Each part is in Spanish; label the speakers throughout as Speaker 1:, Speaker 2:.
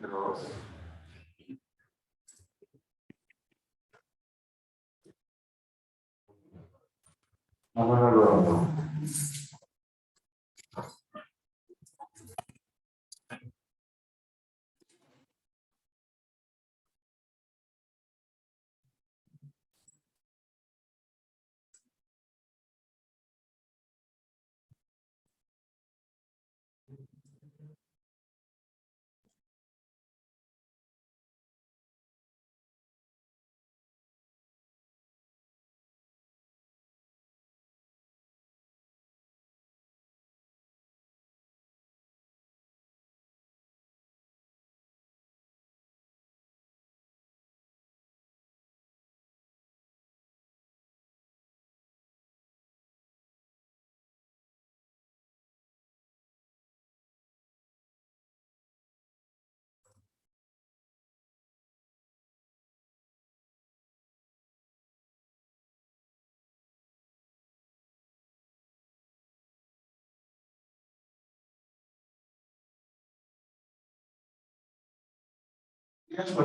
Speaker 1: Los... Ah, bueno,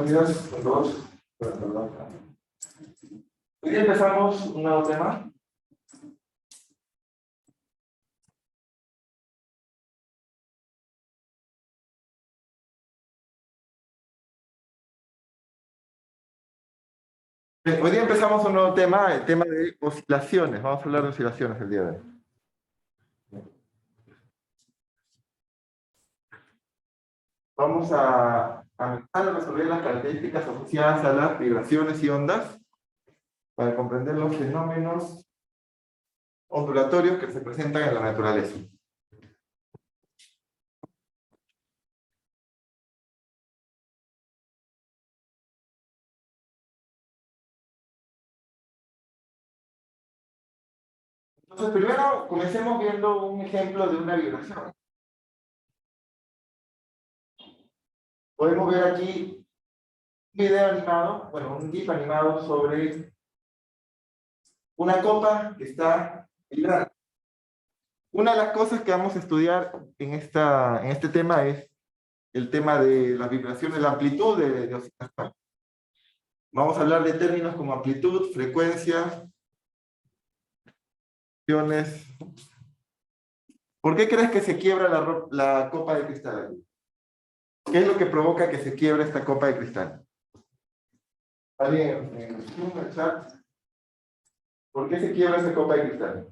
Speaker 1: días, con dos. Perdón. Hoy empezamos un nuevo tema. Bien, hoy día empezamos un nuevo tema, el tema de oscilaciones. Vamos a hablar de oscilaciones el día de hoy. Vamos a empezar a resolver las características asociadas a las vibraciones y ondas para comprender los fenómenos ondulatorios que se presentan en la naturaleza. Entonces, primero comencemos viendo un ejemplo de una vibración. Podemos ver aquí un video animado, bueno, un GIF animado sobre una copa que está vibrando. Una de las cosas que vamos a estudiar en este tema es el tema de las vibraciones, la amplitud de oscilación. Vamos a hablar de términos como amplitud, frecuencia, vibraciones. ¿Por qué crees que se quiebra la copa de cristal? ¿Qué es lo que provoca que se quiebre esta copa de cristal? ¿Alguien en el chat? ¿Por qué se quiebra esa copa de cristal?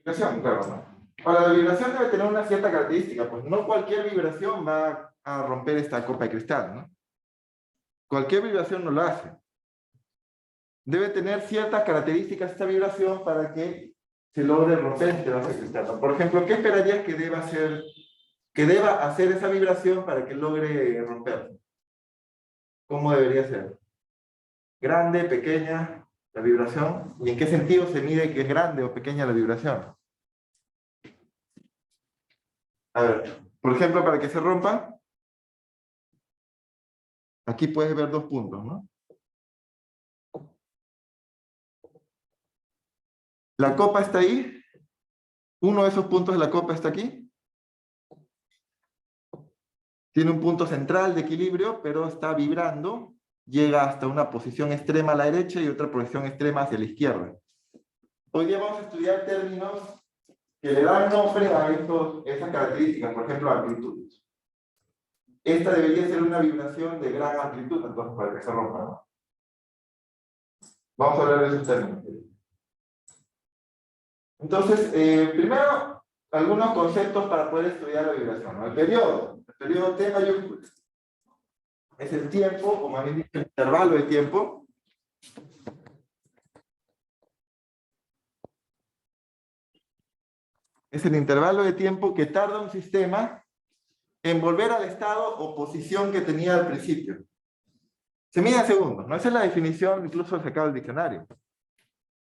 Speaker 1: Vibración, claro, ¿no? Ahora, la vibración debe tener una cierta característica, pues no cualquier vibración va a romper esta copa de cristal, ¿no? Cualquier vibración no lo hace. Debe tener ciertas características esta vibración para que se logre romper este vaso de cristal, ¿no? Por ejemplo, ¿qué esperarías que deba hacer esa vibración para que logre romperse? ¿Cómo debería ser? ¿Grande, pequeña la vibración? ¿Y en qué sentido se mide que es grande o pequeña la vibración? A ver, por ejemplo, para que se rompa, aquí puedes ver dos puntos, ¿no? La copa está ahí, uno de esos puntos de la copa está aquí. Tiene un punto central de equilibrio, pero está vibrando, llega hasta una posición extrema a la derecha y otra posición extrema hacia la izquierda. Hoy día vamos a estudiar términos que le dan nombre a esas características, por ejemplo, amplitud. Esta debería ser una vibración de gran amplitud, entonces, para que se rompa, ¿no? Vamos a hablar de esos términos. Entonces, primero, algunos conceptos para poder estudiar la vibración, ¿no? El periodo T mayúscula es el tiempo, o más bien dicho, el intervalo de tiempo es el intervalo de tiempo que tarda un sistema en volver al estado o posición que tenía al principio. Se mide en segundos, ¿no? Esa es la definición, incluso sacada del diccionario.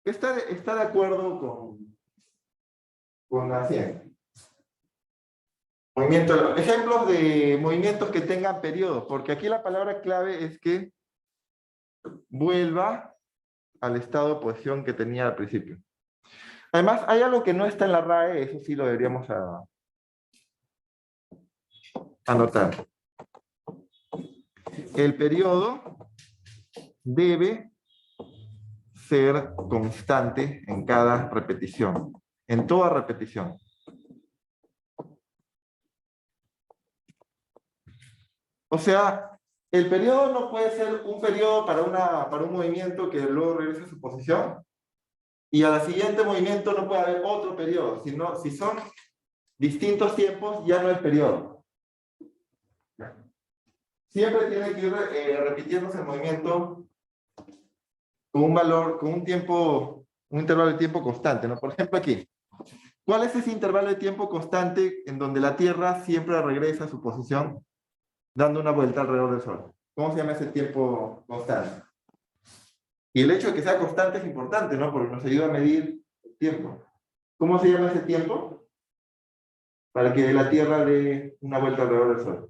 Speaker 1: Está de acuerdo con la ciencia. Ejemplos de movimientos que tengan periodos, porque aquí la palabra clave es que vuelva al estado de posición que tenía al principio. Además, hay algo que no está en la RAE, eso sí lo deberíamos anotar. El periodo debe ser constante en cada repetición, en toda repetición. O sea, el periodo no puede ser un periodo para un movimiento que luego regrese a su posición, y al siguiente movimiento no puede haber otro periodo, sino si son distintos tiempos, ya no es periodo. Siempre tiene que ir repitiéndose el movimiento con un valor, con un tiempo, un intervalo de tiempo constante, ¿no? Por ejemplo, aquí. ¿Cuál es ese intervalo de tiempo constante en donde la Tierra siempre regresa a su posición dando una vuelta alrededor del Sol? ¿Cómo se llama ese tiempo constante? Y el hecho de que sea constante es importante, ¿no? Porque nos ayuda a medir el tiempo. ¿Cómo se llama ese tiempo? Para que la Tierra dé una vuelta alrededor del Sol.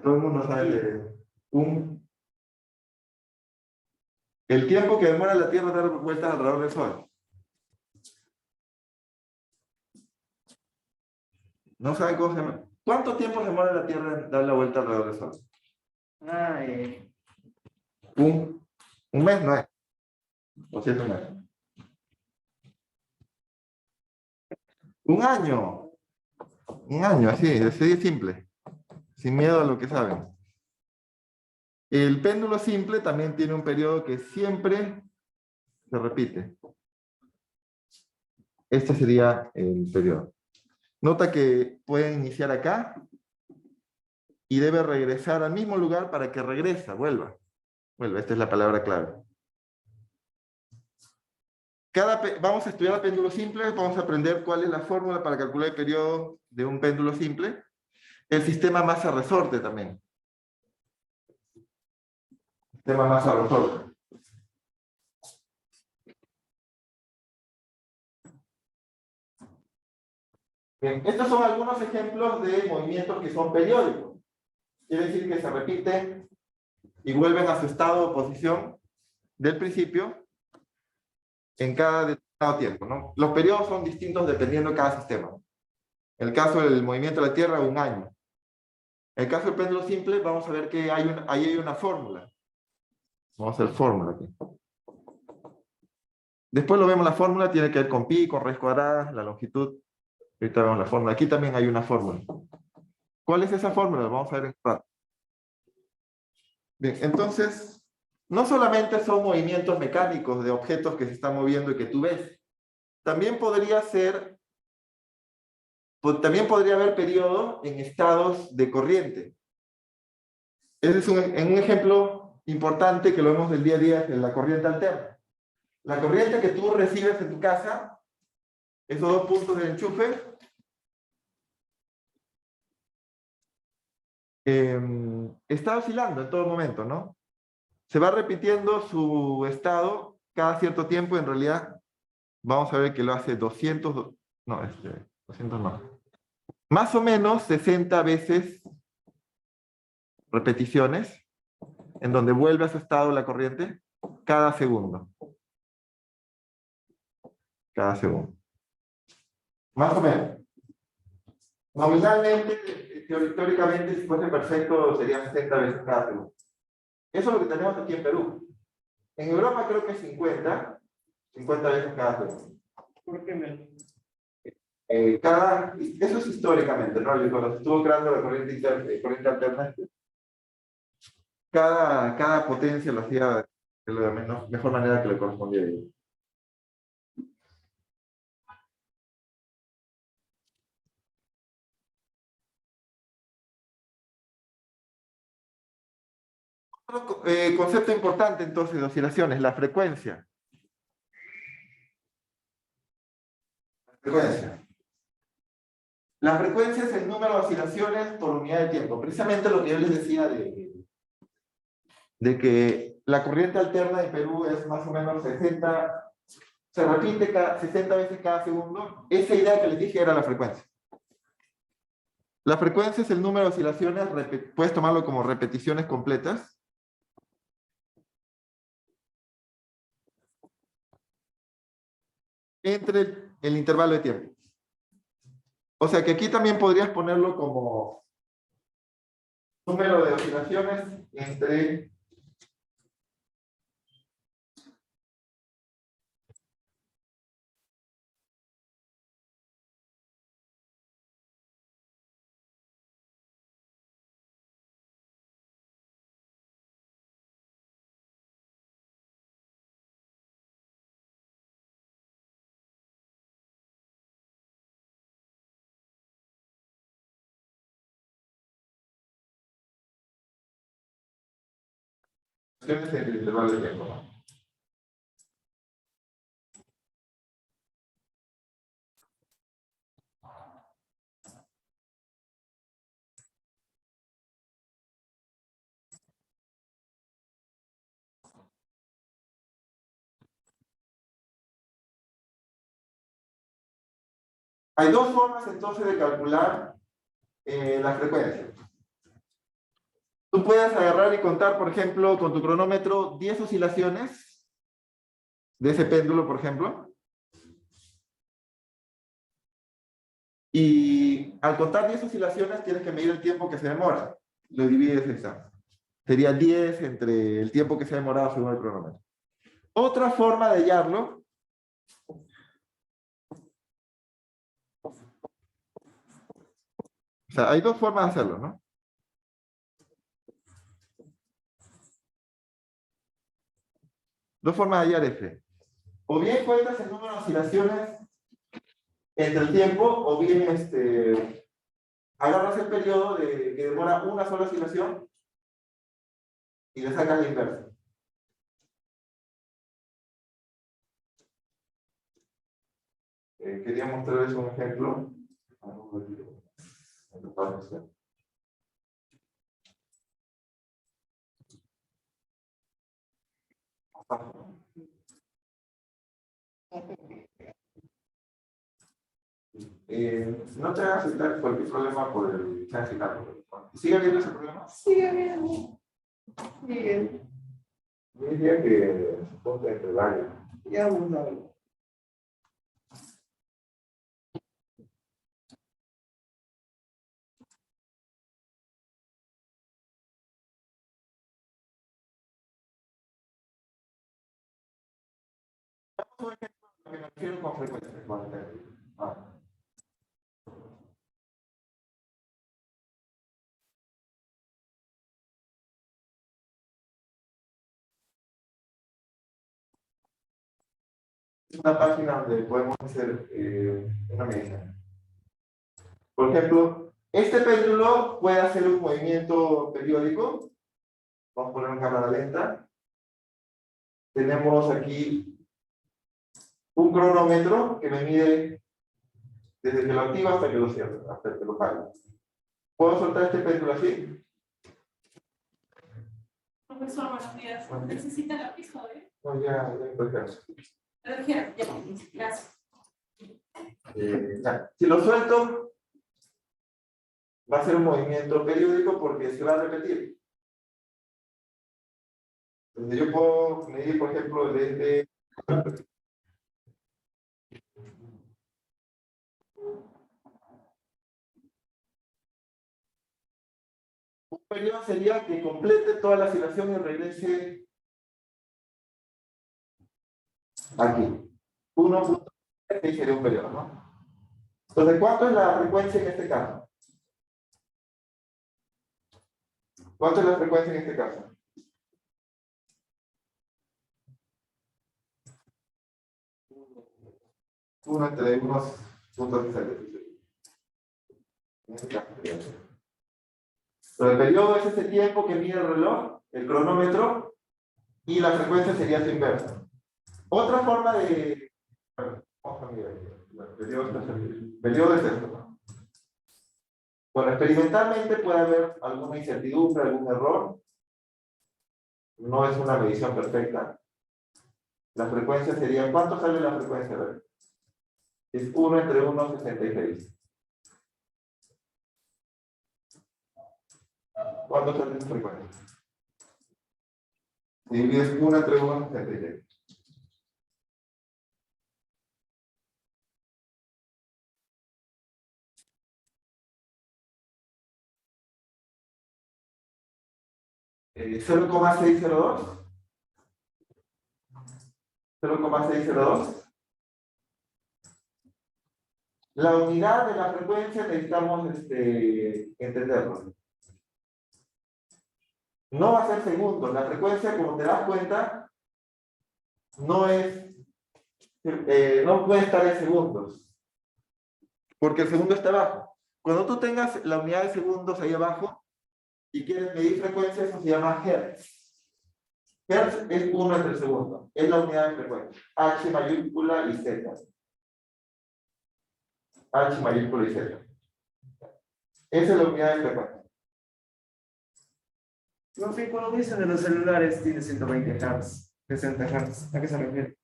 Speaker 1: Todo el mundo sabe el tiempo que demora la Tierra dar vueltas alrededor del Sol. ¿No saben cómo se llama? ¿Cuánto tiempo demora la Tierra en dar la vuelta alrededor del Sol? Un mes no es. O sea, un mes. Un año. Un año, así es simple. Sin miedo a lo que saben. El péndulo simple también tiene un periodo que siempre se repite. Este sería el periodo. Nota que pueden iniciar acá y debe regresar al mismo lugar para que vuelva. Esta es la palabra clave. Vamos a estudiar el péndulo simple, vamos a aprender cuál es la fórmula para calcular el periodo de un péndulo simple. El sistema masa-resorte también. Sistema masa-resorte. Bien, estos son algunos ejemplos de movimientos que son periódicos. Quiere decir que se repiten y vuelven a su estado o posición del principio en cada determinado tiempo, ¿no? Los periodos son distintos dependiendo de cada sistema. En el caso del movimiento de la Tierra, un año. En el caso del péndulo simple, vamos a ver que ahí hay una fórmula. Vamos a hacer fórmula aquí. Después lo vemos, la fórmula tiene que ver con pi, con raíz cuadrada, la longitud. Ahorita vemos la fórmula. Aquí también hay una fórmula. ¿Cuál es esa fórmula? Vamos a ver en un rato. Bien, entonces, no solamente son movimientos mecánicos de objetos que se están moviendo y que tú ves. También podría haber periodo en estados de corriente. Ese es un ejemplo importante que lo vemos del día a día en la corriente alterna. La corriente que tú recibes en tu casa, esos dos puntos de enchufe, está oscilando en todo momento, ¿no? Se va repitiendo su estado cada cierto tiempo. En realidad, vamos a ver que lo hace 200 no. Más o menos 60 veces repeticiones en donde vuelve a su estado la corriente cada segundo. Cada segundo. Más o menos. Nominalmente, teóricamente, si fuese perfecto, sería 60 veces cada segundo. Eso es lo que tenemos aquí en Perú. En Europa creo que es 50 veces cada segundo.
Speaker 2: ¿Por qué menos?
Speaker 1: Eso es históricamente, ¿no? Cuando se estuvo creando la corriente alterna, cada potencia lo hacía de la mejor manera que le correspondía a ellos. Otro concepto importante entonces de oscilaciones, la frecuencia. La frecuencia es el número de oscilaciones por unidad de tiempo. Precisamente lo que yo les decía de que la corriente alterna en Perú es más o menos 60, se repite 60 veces cada segundo. Esa idea que les dije era la frecuencia. La frecuencia es el número de oscilaciones, puedes tomarlo como repeticiones completas. Entre el intervalo de tiempo. O sea que aquí también podrías ponerlo como número de oscilaciones entre entre el intervalo de tiempo, ¿no? Hay dos formas entonces de calcular la frecuencia. Tú puedes agarrar y contar, por ejemplo, con tu cronómetro 10 oscilaciones de ese péndulo, por ejemplo. Y al contar 10 oscilaciones tienes que medir el tiempo que se demora. Lo divides en esa. Sería 10 entre el tiempo que se ha demorado según el cronómetro. Otra forma de hallarlo o sea, hay dos formas de hacerlo, ¿no? Dos formas de hallar F. O bien cuentas el número de oscilaciones entre el tiempo, o bien agarras el periodo que demora una sola oscilación y le sacas la inversa. Quería mostrarles un ejemplo. No te hagas citar cualquier problema por el citarlo. ¿Sigue habiendo ese problema?
Speaker 2: Sigue bien. Sigue.
Speaker 1: Yo diría que se ponga entre varios.
Speaker 2: Ya vamos a ver.
Speaker 1: Un ejemplo a lo que me refiero con frecuencia. Es una página donde podemos hacer una medición. Por ejemplo, este péndulo puede hacer un movimiento periódico. Vamos a poner en cámara lenta. Tenemos aquí un cronómetro que me mide desde que lo activo hasta que lo cierro, hasta que lo apago. ¿Puedo soltar este péndulo así?
Speaker 3: Profesor, buenos días. ¿Necesita lápiz joven?
Speaker 1: No, ya me caso.
Speaker 3: Lo dijeron, ya. Gracias.
Speaker 1: Ya. Si lo suelto, va a ser un movimiento periódico porque se va a repetir. Entonces yo puedo medir, por ejemplo, desde un periodo sería que complete toda la oscilación y regrese aquí. 1.3 sería un periodo, ¿no? Entonces, ¿cuánto es la frecuencia en este caso? ¿Cuánto es la frecuencia en este caso? Uno entre unos puntos de Entonces, el periodo es ese tiempo que mide el reloj, el cronómetro, y la frecuencia sería su inversa. Otra forma de... Bueno, vamos a mirar. El periodo es esto, ¿no? Bueno, experimentalmente puede haber alguna incertidumbre, algún error. no es una medición perfecta. La frecuencia sería, ¿cuánto sale la frecuencia? A ver. Es 1 entre 1,66. ¿Cuánto sale esa frecuencia? Si divides 1 entre 1,66. ¿0,602? 0,602. La unidad de la frecuencia necesitamos entenderlo. No va a ser segundos. La frecuencia, como te das cuenta, no puede estar en segundos. Porque el segundo está abajo. Cuando tú tengas la unidad de segundos ahí abajo y quieres medir frecuencia, eso se llama Hertz. Hertz es 1 entre segundo. Es la unidad de frecuencia. H mayúscula y Z. H mayúscula y Z. Esa es la unidad de frecuencia.
Speaker 2: No sé, cuando dicen de los celulares tiene 120 Hz, 60 Hz, ¿a qué se refiere?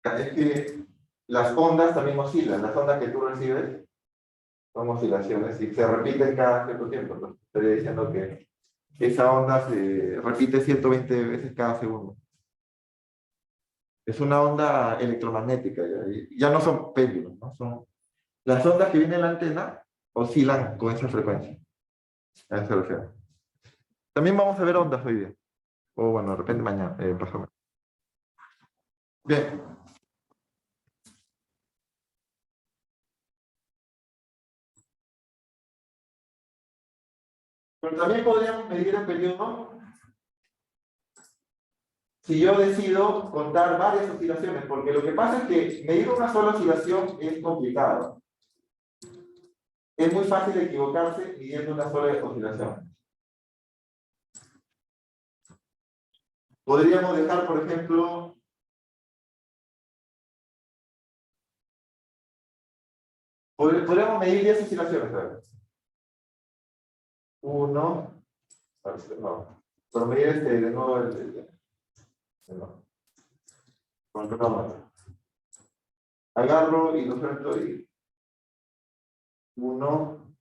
Speaker 1: Es que las ondas también oscilan. Las ondas que tú recibes son oscilaciones y se repiten cada cierto tiempo. ¿No? Estoy diciendo que esa onda se repite 120 veces cada segundo. Es una onda electromagnética. Ya no son péndulos, ¿no? Son las ondas que vienen en la antena oscilan con esa frecuencia. A eso se refiere. También vamos a ver ondas hoy día. O bueno, de repente mañana, pasado. Bien. Pero también podríamos medir el periodo si yo decido contar varias oscilaciones, porque lo que pasa es que medir una sola oscilación es complicado. Es muy fácil equivocarse midiendo una sola oscilación. Podríamos dejar, por ejemplo, podríamos medir 10 oscilaciones. ¿Sabes? 1, no, pero medir de nuevo no. Con el cronómetro. Agarro y lo suelto y 1,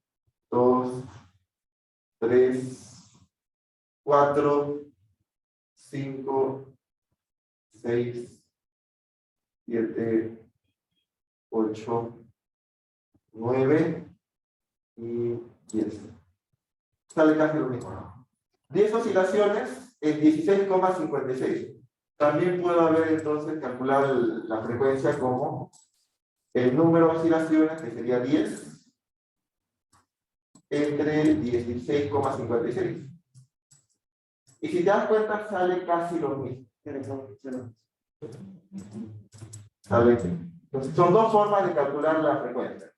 Speaker 1: 2, 3, 4, 5, 6, 7, 8, 9 y 10. Sale casi lo mismo, ¿no? 10 oscilaciones es 16,56. También puedo haber entonces calculado la frecuencia como el número de oscilaciones, que sería 10, entre 16,56. Y si te das cuenta, sale casi lo mismo. ¿Sale? Entonces, son dos formas de calcular la frecuencia.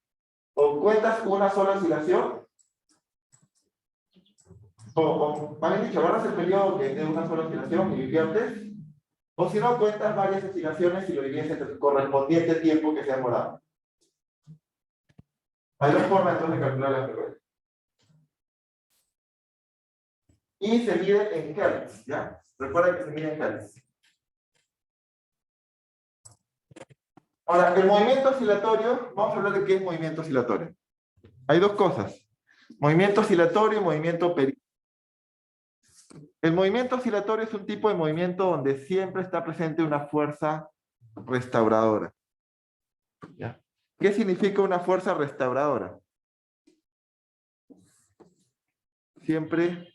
Speaker 1: O cuentas una sola oscilación, o más bien dicho, agarras el periodo que es de una sola oscilación y inviertes, o si no, cuentas varias oscilaciones y lo divides entre el correspondiente tiempo que se ha demorado. Hay dos formas entonces de calcular la frecuencia. Y se mide en Hertz, ¿ya? Recuerda que se mide en Hertz. Ahora, el movimiento oscilatorio, vamos a hablar de qué es movimiento oscilatorio. Hay dos cosas, movimiento oscilatorio y movimiento periódico. El movimiento oscilatorio es un tipo de movimiento donde siempre está presente una fuerza restauradora. ¿Ya? ¿Qué significa una fuerza restauradora? Siempre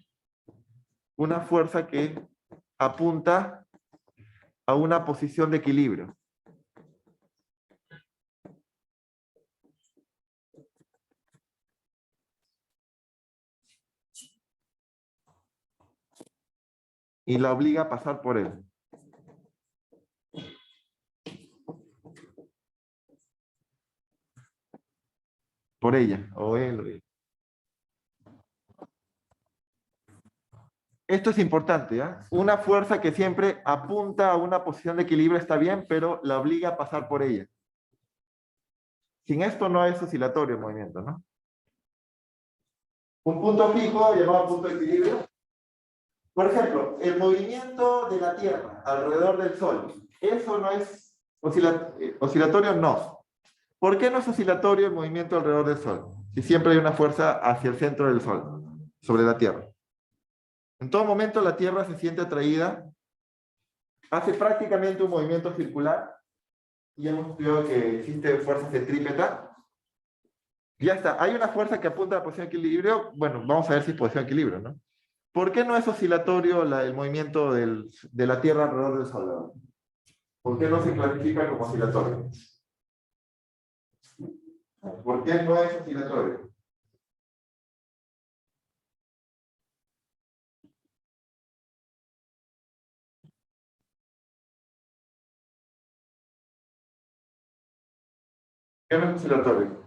Speaker 1: una fuerza que apunta a una posición de equilibrio. Y la obliga a pasar por él. Por ella, o él, o ella. Esto es importante, ¿ya? Una fuerza que siempre apunta a una posición de equilibrio está bien, pero la obliga a pasar por ella. Sin esto no es oscilatorio el movimiento, ¿no? Un punto fijo llamado punto de equilibrio Por ejemplo, el movimiento de la Tierra alrededor del Sol, ¿eso no es oscilatorio? No. ¿Por qué no es oscilatorio el movimiento alrededor del Sol? Si siempre hay una fuerza hacia el centro del Sol, sobre la Tierra. En todo momento la Tierra se siente atraída, hace prácticamente un movimiento circular, y hemos estudiado que existe fuerza centrípeta. Ya está, hay una fuerza que apunta a la posición de equilibrio. Bueno, vamos a ver si es posición de equilibrio, ¿no? ¿Por qué no es oscilatorio el movimiento de la Tierra alrededor del Sol? ¿Por qué no se clasifica como oscilatorio? ¿Por qué no es oscilatorio? ¿Qué no es oscilatorio?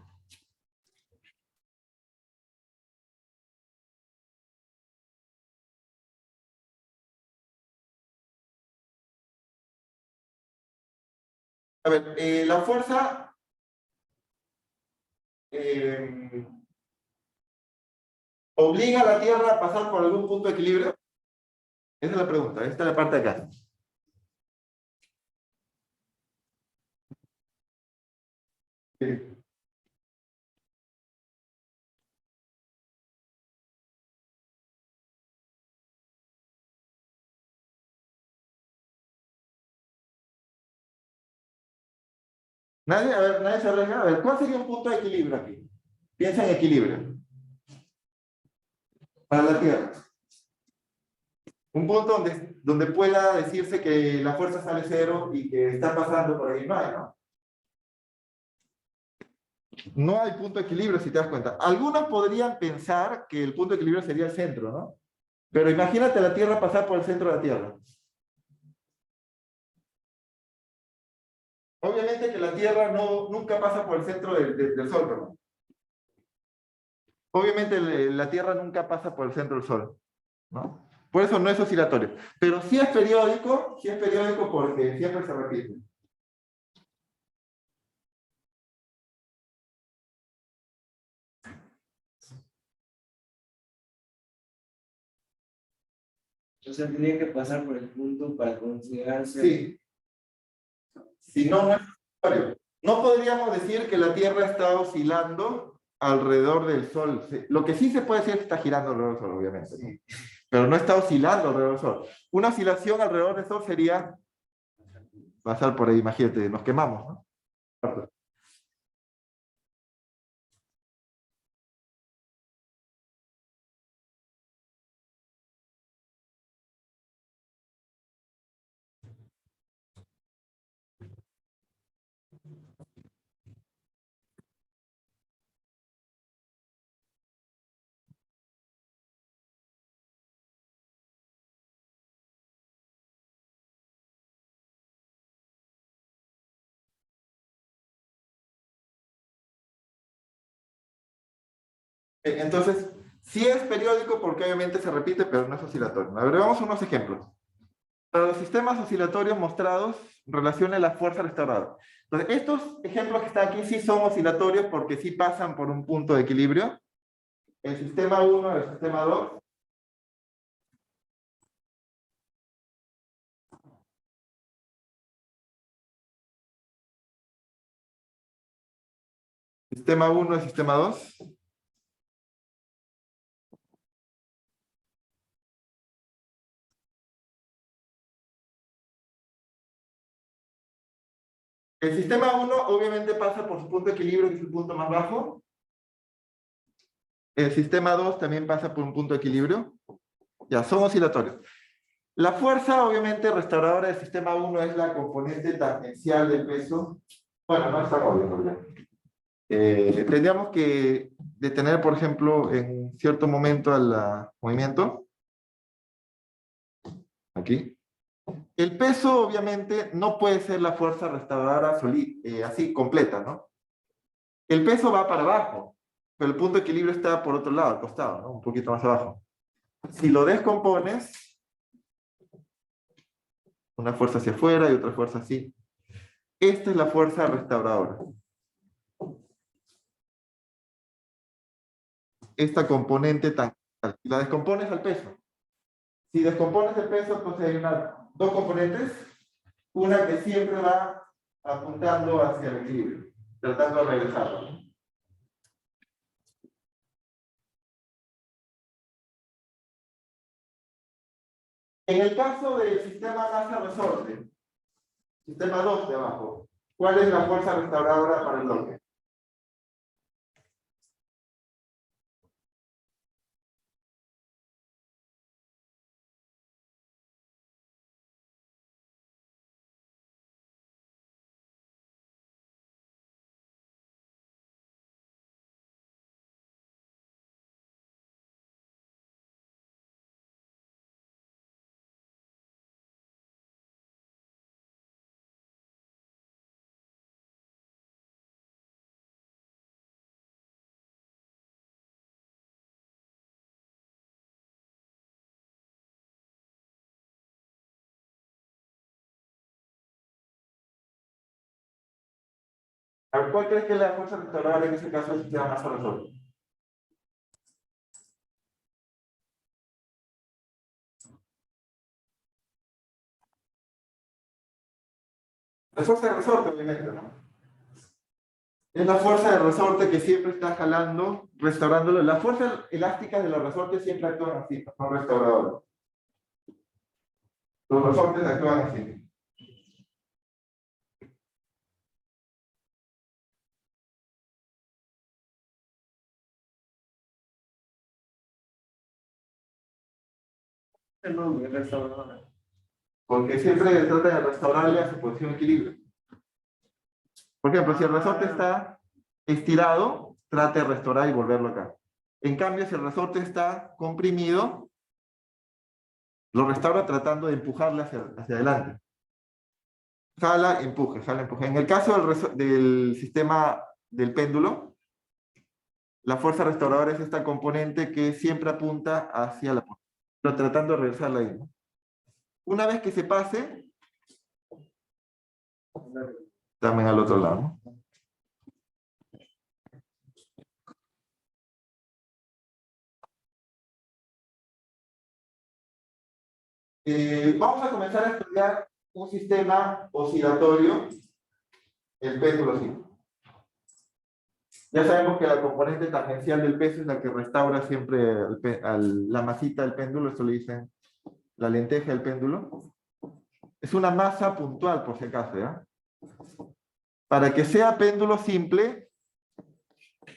Speaker 1: A ver, la fuerza obliga a la Tierra a pasar por algún punto de equilibrio. Esa es la pregunta, esta es la parte de acá. Sí. Nadie, a ver, nadie se arriesga. A ver, ¿cuál sería un punto de equilibrio aquí? Piensa en equilibrio. Para la Tierra. Un punto donde pueda decirse que la fuerza sale cero y que está pasando por ahí. No hay, ¿no? No hay punto de equilibrio, si te das cuenta. Algunos podrían pensar que el punto de equilibrio sería el centro, ¿no? Pero imagínate la Tierra pasar por el centro de la Tierra. Obviamente que la Tierra nunca pasa por el centro del Sol, ¿no? Obviamente la Tierra nunca pasa por el centro del Sol, ¿no? Por eso no es oscilatorio. Pero sí es periódico porque siempre se repite.
Speaker 2: O sea, tenía que pasar por el punto para considerarse.
Speaker 1: Sí. Si no, no es oscilatorio. No podríamos decir que la Tierra está oscilando alrededor del Sol. Lo que sí se puede decir es que está girando alrededor del Sol, obviamente, ¿no? Pero no está oscilando alrededor del Sol. Una oscilación alrededor del Sol sería pasar por ahí, imagínate, nos quemamos, ¿no? Entonces, sí es periódico porque obviamente se repite, pero no es oscilatorio. A ver, veamos unos ejemplos. Para los sistemas oscilatorios mostrados, relacione la fuerza restauradora. Entonces, estos ejemplos que están aquí sí son oscilatorios porque sí pasan por un punto de equilibrio. El sistema 1, el sistema 2. Sistema 1 y sistema 2. El sistema 1 obviamente pasa por su punto de equilibrio, que es el punto más bajo. El sistema 2 también pasa por un punto de equilibrio. Ya, son oscilatorios. La fuerza, obviamente, restauradora del sistema 1 es la componente tangencial del peso. Bueno, no estamos viendo ya. Tendríamos que detener, por ejemplo, en cierto momento el movimiento. Aquí. El peso, obviamente, no puede ser la fuerza restauradora así, completa, ¿no? El peso va para abajo, pero el punto de equilibrio está por otro lado, al costado, ¿no? Un poquito más abajo. Si lo descompones, una fuerza hacia afuera y otra fuerza así. Esta es la fuerza restauradora. Esta componente tangencial. Si la descompones al peso. Si descompones el peso, entonces hay dos componentes. Una que siempre va apuntando hacia el equilibrio, tratando de regresarlo, ¿no? En el caso del sistema masa-resorte, sistema 2 de abajo, ¿cuál es la fuerza restauradora para el bloque? A ver, ¿cuál crees que es la fuerza restauradora en ese caso del sistema masa-resorte? La fuerza de resorte, obviamente, ¿no? Es la fuerza de resorte que siempre está jalando, restaurándolo. Las fuerzas elásticas de los resortes siempre actúan así, son restauradores. Los resortes actúan así.
Speaker 2: El nombre, restauradora.
Speaker 1: Porque siempre trata de restaurarle a su posición de equilibrio. Por ejemplo, si el resorte está estirado, trate de restaurar y volverlo acá. En cambio, si el resorte está comprimido, lo restaura tratando de empujarle hacia adelante. Jala, empuje, jala, empuje. En el caso del sistema del péndulo, la fuerza restauradora es esta componente que siempre apunta hacia la punta, pero tratando de regresarla ahí, ¿no? Una vez que se pase, también al otro lado, ¿no? Vamos a comenzar a estudiar un sistema oscilatorio, el péndulo simple. Ya sabemos que la componente tangencial del peso es la que restaura siempre la masita del péndulo, esto le dicen la lenteja del péndulo. Es una masa puntual, por si acaso, ¿ya? Para que sea péndulo simple,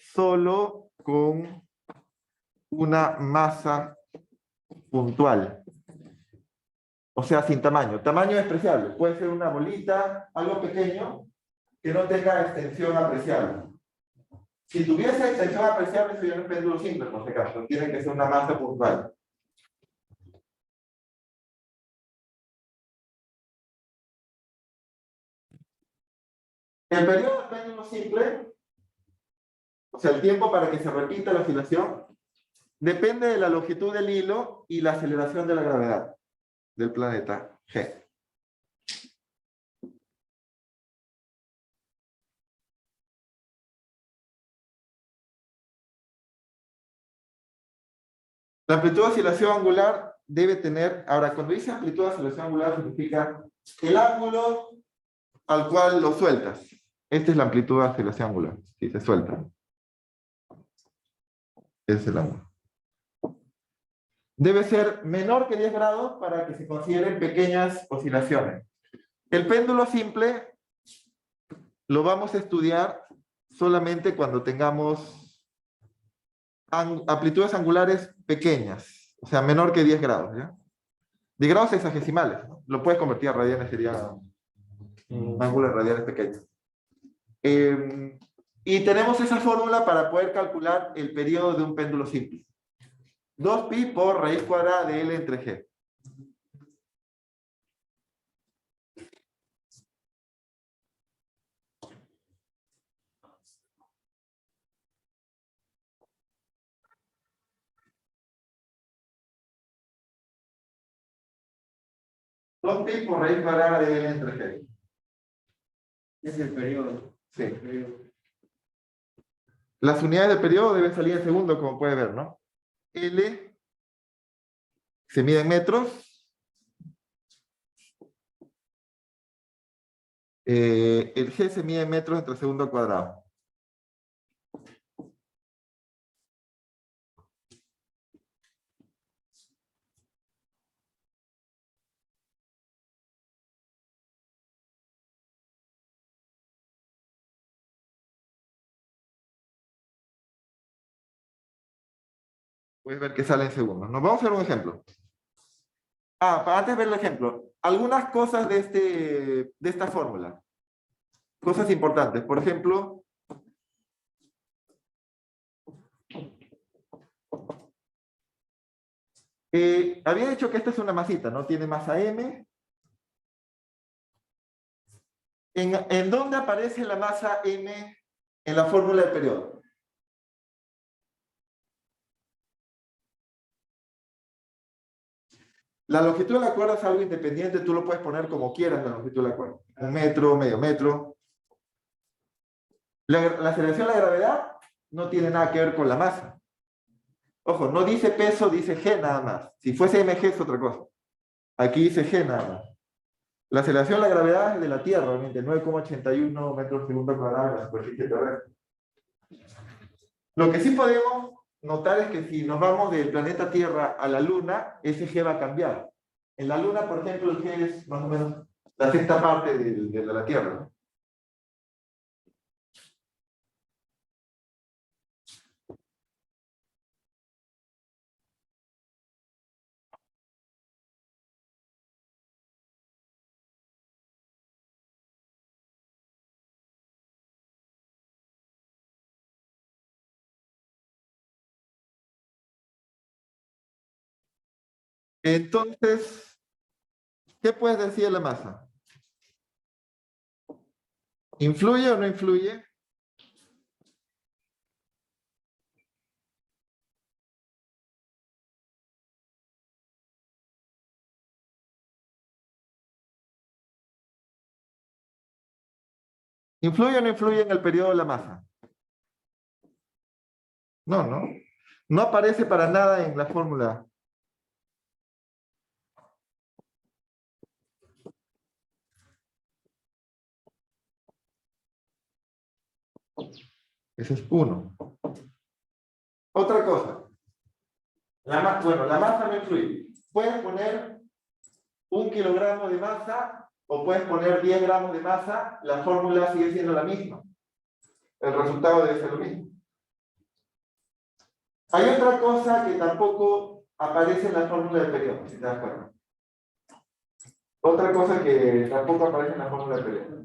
Speaker 1: solo con una masa puntual. O sea, sin tamaño. Tamaño despreciable. Puede ser una bolita, algo pequeño, que no tenga extensión apreciable. Si tuviese extensión apreciable, sería un péndulo simple, por si acaso. Tiene que ser una masa puntual. El periodo del péndulo simple, o sea, el tiempo para que se repita la oscilación, depende de la longitud del hilo y la aceleración de la gravedad del planeta G. La amplitud de oscilación angular debe tener, ahora cuando dice amplitud de oscilación angular significa el ángulo al cual lo sueltas. Esta es la amplitud de oscilación angular, si se suelta. Ese es el ángulo. Debe ser menor que 10 grados para que se consideren pequeñas oscilaciones. El péndulo simple lo vamos a estudiar solamente cuando tengamos amplitudes angulares pequeñas, o sea, menor que 10 grados, ¿ya? 10 grados sexagesimales, ¿no? Lo puedes convertir a radianes, sería un ángulo de radianes pequeño. Y tenemos esa fórmula para poder calcular el periodo de un péndulo simple. 2pi por raíz cuadrada de L entre G. Dos pi por raíz cuadrada de L entre G.
Speaker 2: Es el periodo.
Speaker 1: Sí.
Speaker 2: El periodo.
Speaker 1: Las unidades de periodo deben salir en segundo, como puede ver, ¿no? L se mide en metros. El G se mide en metros entre segundo al cuadrado. Puedes ver que sale en segundos. Nos vamos a hacer un ejemplo. Antes de ver el ejemplo, algunas cosas de esta fórmula. Cosas importantes. Por ejemplo, había dicho que esta es una masita, ¿no? Tiene masa M. ¿En dónde aparece la masa M en la fórmula del periodo? La longitud de la cuerda es algo independiente, tú lo puedes poner como quieras la longitud de la cuerda. 1 metro, medio metro. La aceleración de la gravedad no tiene nada que ver con la masa. Ojo, no dice peso, dice G nada más. Si fuese mg es otra cosa. Aquí dice G nada más. La aceleración de la gravedad es de la Tierra, obviamente, 9,81 metros por segundo cuadrado en la superficie terrestre. Lo que sí podemos notar es que si nos vamos del planeta Tierra a la Luna, ese G va a cambiar. En la Luna, por ejemplo, el G es más o menos la sexta parte de la Tierra, ¿no? Entonces, ¿qué puedes decir de la masa? ¿Influye o no influye? ¿Influye o no influye en el periodo de la masa? No, no. No aparece para nada en la fórmula. Ese es 1. Otra cosa. La masa no influye. Puedes poner 1 kilogramo de masa o puedes poner 10 gramos de masa, la fórmula sigue siendo la misma. El resultado debe ser lo mismo. Hay otra cosa que tampoco aparece en la fórmula del periodo, si te das cuenta. Otra cosa que tampoco aparece en la fórmula del periodo.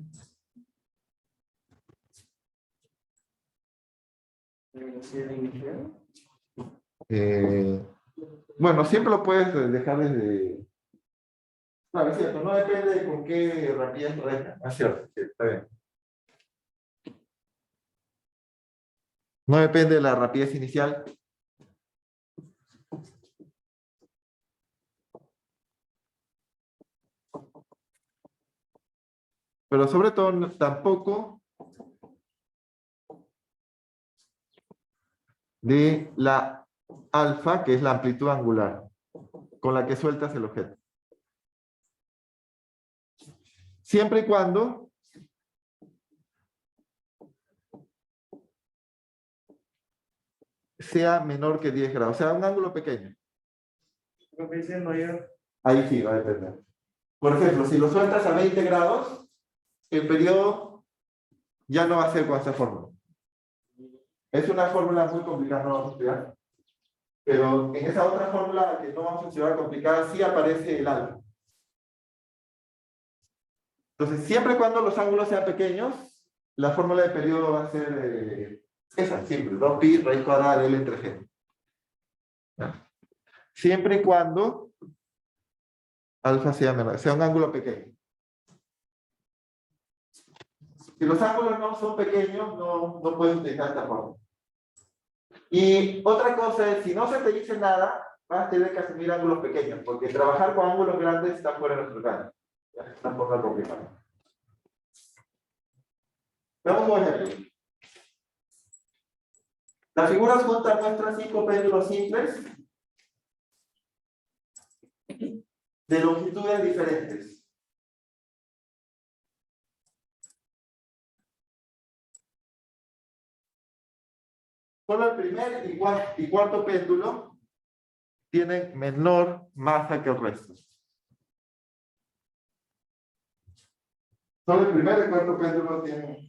Speaker 1: Bueno, siempre lo puedes dejar desde... Claro, es cierto, no depende de con qué rapidez resta. Es cierto, sí, está bien. No depende de la rapidez inicial. Pero sobre todo tampoco de la alfa, que es la amplitud angular, con la que sueltas el objeto. Siempre y cuando sea menor que 10 grados, o sea, un ángulo pequeño. Ahí sí va a depender. Por ejemplo, si lo sueltas a 20 grados, el periodo ya no va a ser con esta fórmula. Es una fórmula muy complicada, no vamos a estudiar. Pero en esa otra fórmula que no vamos a estudiar complicada, sí aparece el alfa. Entonces, siempre y cuando los ángulos sean pequeños, la fórmula de periodo va a ser esa, simple, 2pi raíz cuadrada de L entre G. ¿Ya? Siempre y cuando alfa sea menor, sea un ángulo pequeño. Si los ángulos no son pequeños, no puedes utilizar esta fórmula. Y otra cosa es, si no se te dice nada, vas a tener que asumir ángulos pequeños, porque trabajar con ángulos grandes está fuera de nuestro alcance. Está un poco complicado. Veamos un ejemplo. Las figuras juntas muestran 5 péndulos simples de longitudes diferentes. Solo el primer y cuarto péndulo tienen menor masa que el resto. Solo el primer y cuarto péndulo tienen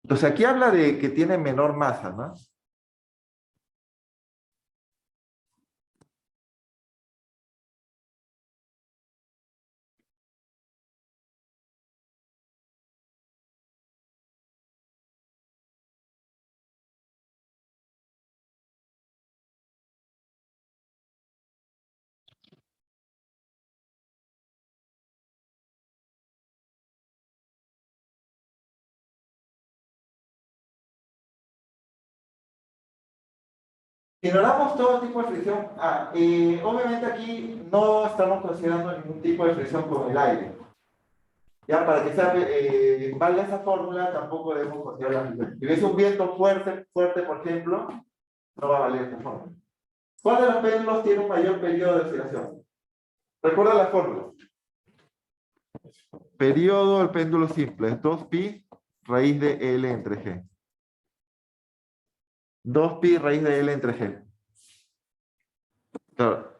Speaker 1: entonces aquí habla de que tiene menor masa, ¿no? Ignoramos todo tipo de fricción. Obviamente aquí no estamos considerando ningún tipo de fricción con el aire. Ya, para que sea, valga esa fórmula, tampoco debemos considerar la fricción. Si hubiese un viento fuerte, por ejemplo, no va a valer esta fórmula. ¿Cuál de los péndulos tiene un mayor periodo de oscilación? Recuerda la fórmula. Periodo del péndulo simple es 2pi raíz de L entre G. 2pi raíz de L entre G. Claro.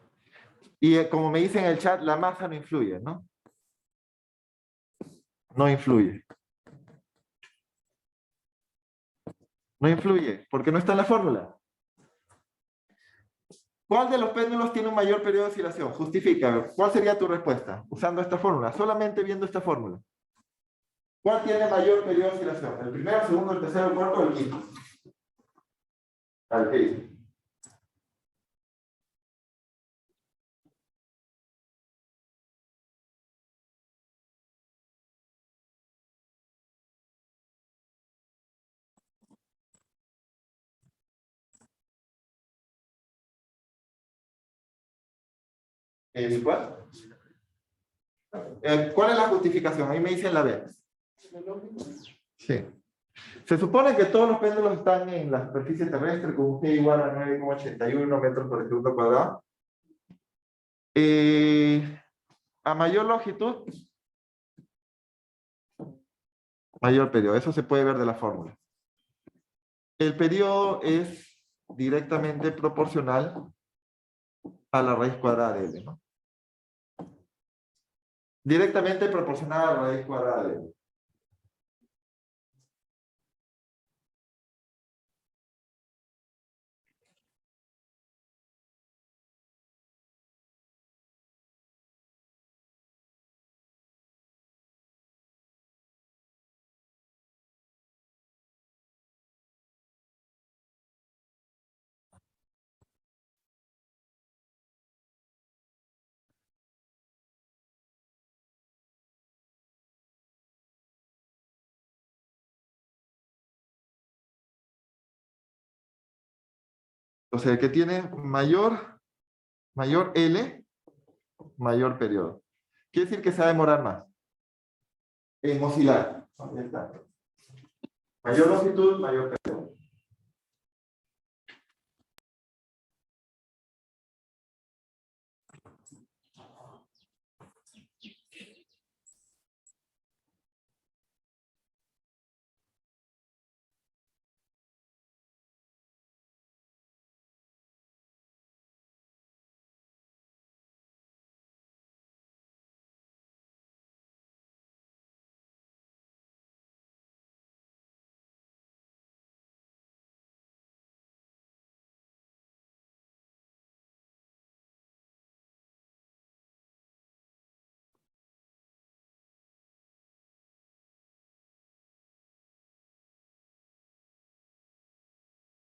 Speaker 1: Y como me dice en el chat, la masa no influye, ¿no? No influye. No influye, porque no está en la fórmula. ¿Cuál de los péndulos tiene un mayor periodo de oscilación? Justifica. ¿Cuál sería tu respuesta? Usando esta fórmula, solamente viendo esta fórmula. ¿Cuál tiene mayor periodo de oscilación? ¿El primero, el segundo, el tercero, el cuarto o el quinto? ¿Qué dice? ¿El cuál? ¿Cuál es la justificación? Ahí me dicen la B. Sí. Se supone que todos los péndulos están en la superficie terrestre con un G igual a 9,81 metros por segundo cuadrado. A mayor longitud, mayor periodo. Eso se puede ver de la fórmula. El periodo es directamente proporcional a la raíz cuadrada de L, ¿no? Directamente proporcional a la raíz cuadrada de L. O sea, el que tiene mayor L, mayor periodo. Quiere decir que se va a demorar más en oscilar. Ahí está. Mayor longitud, mayor periodo.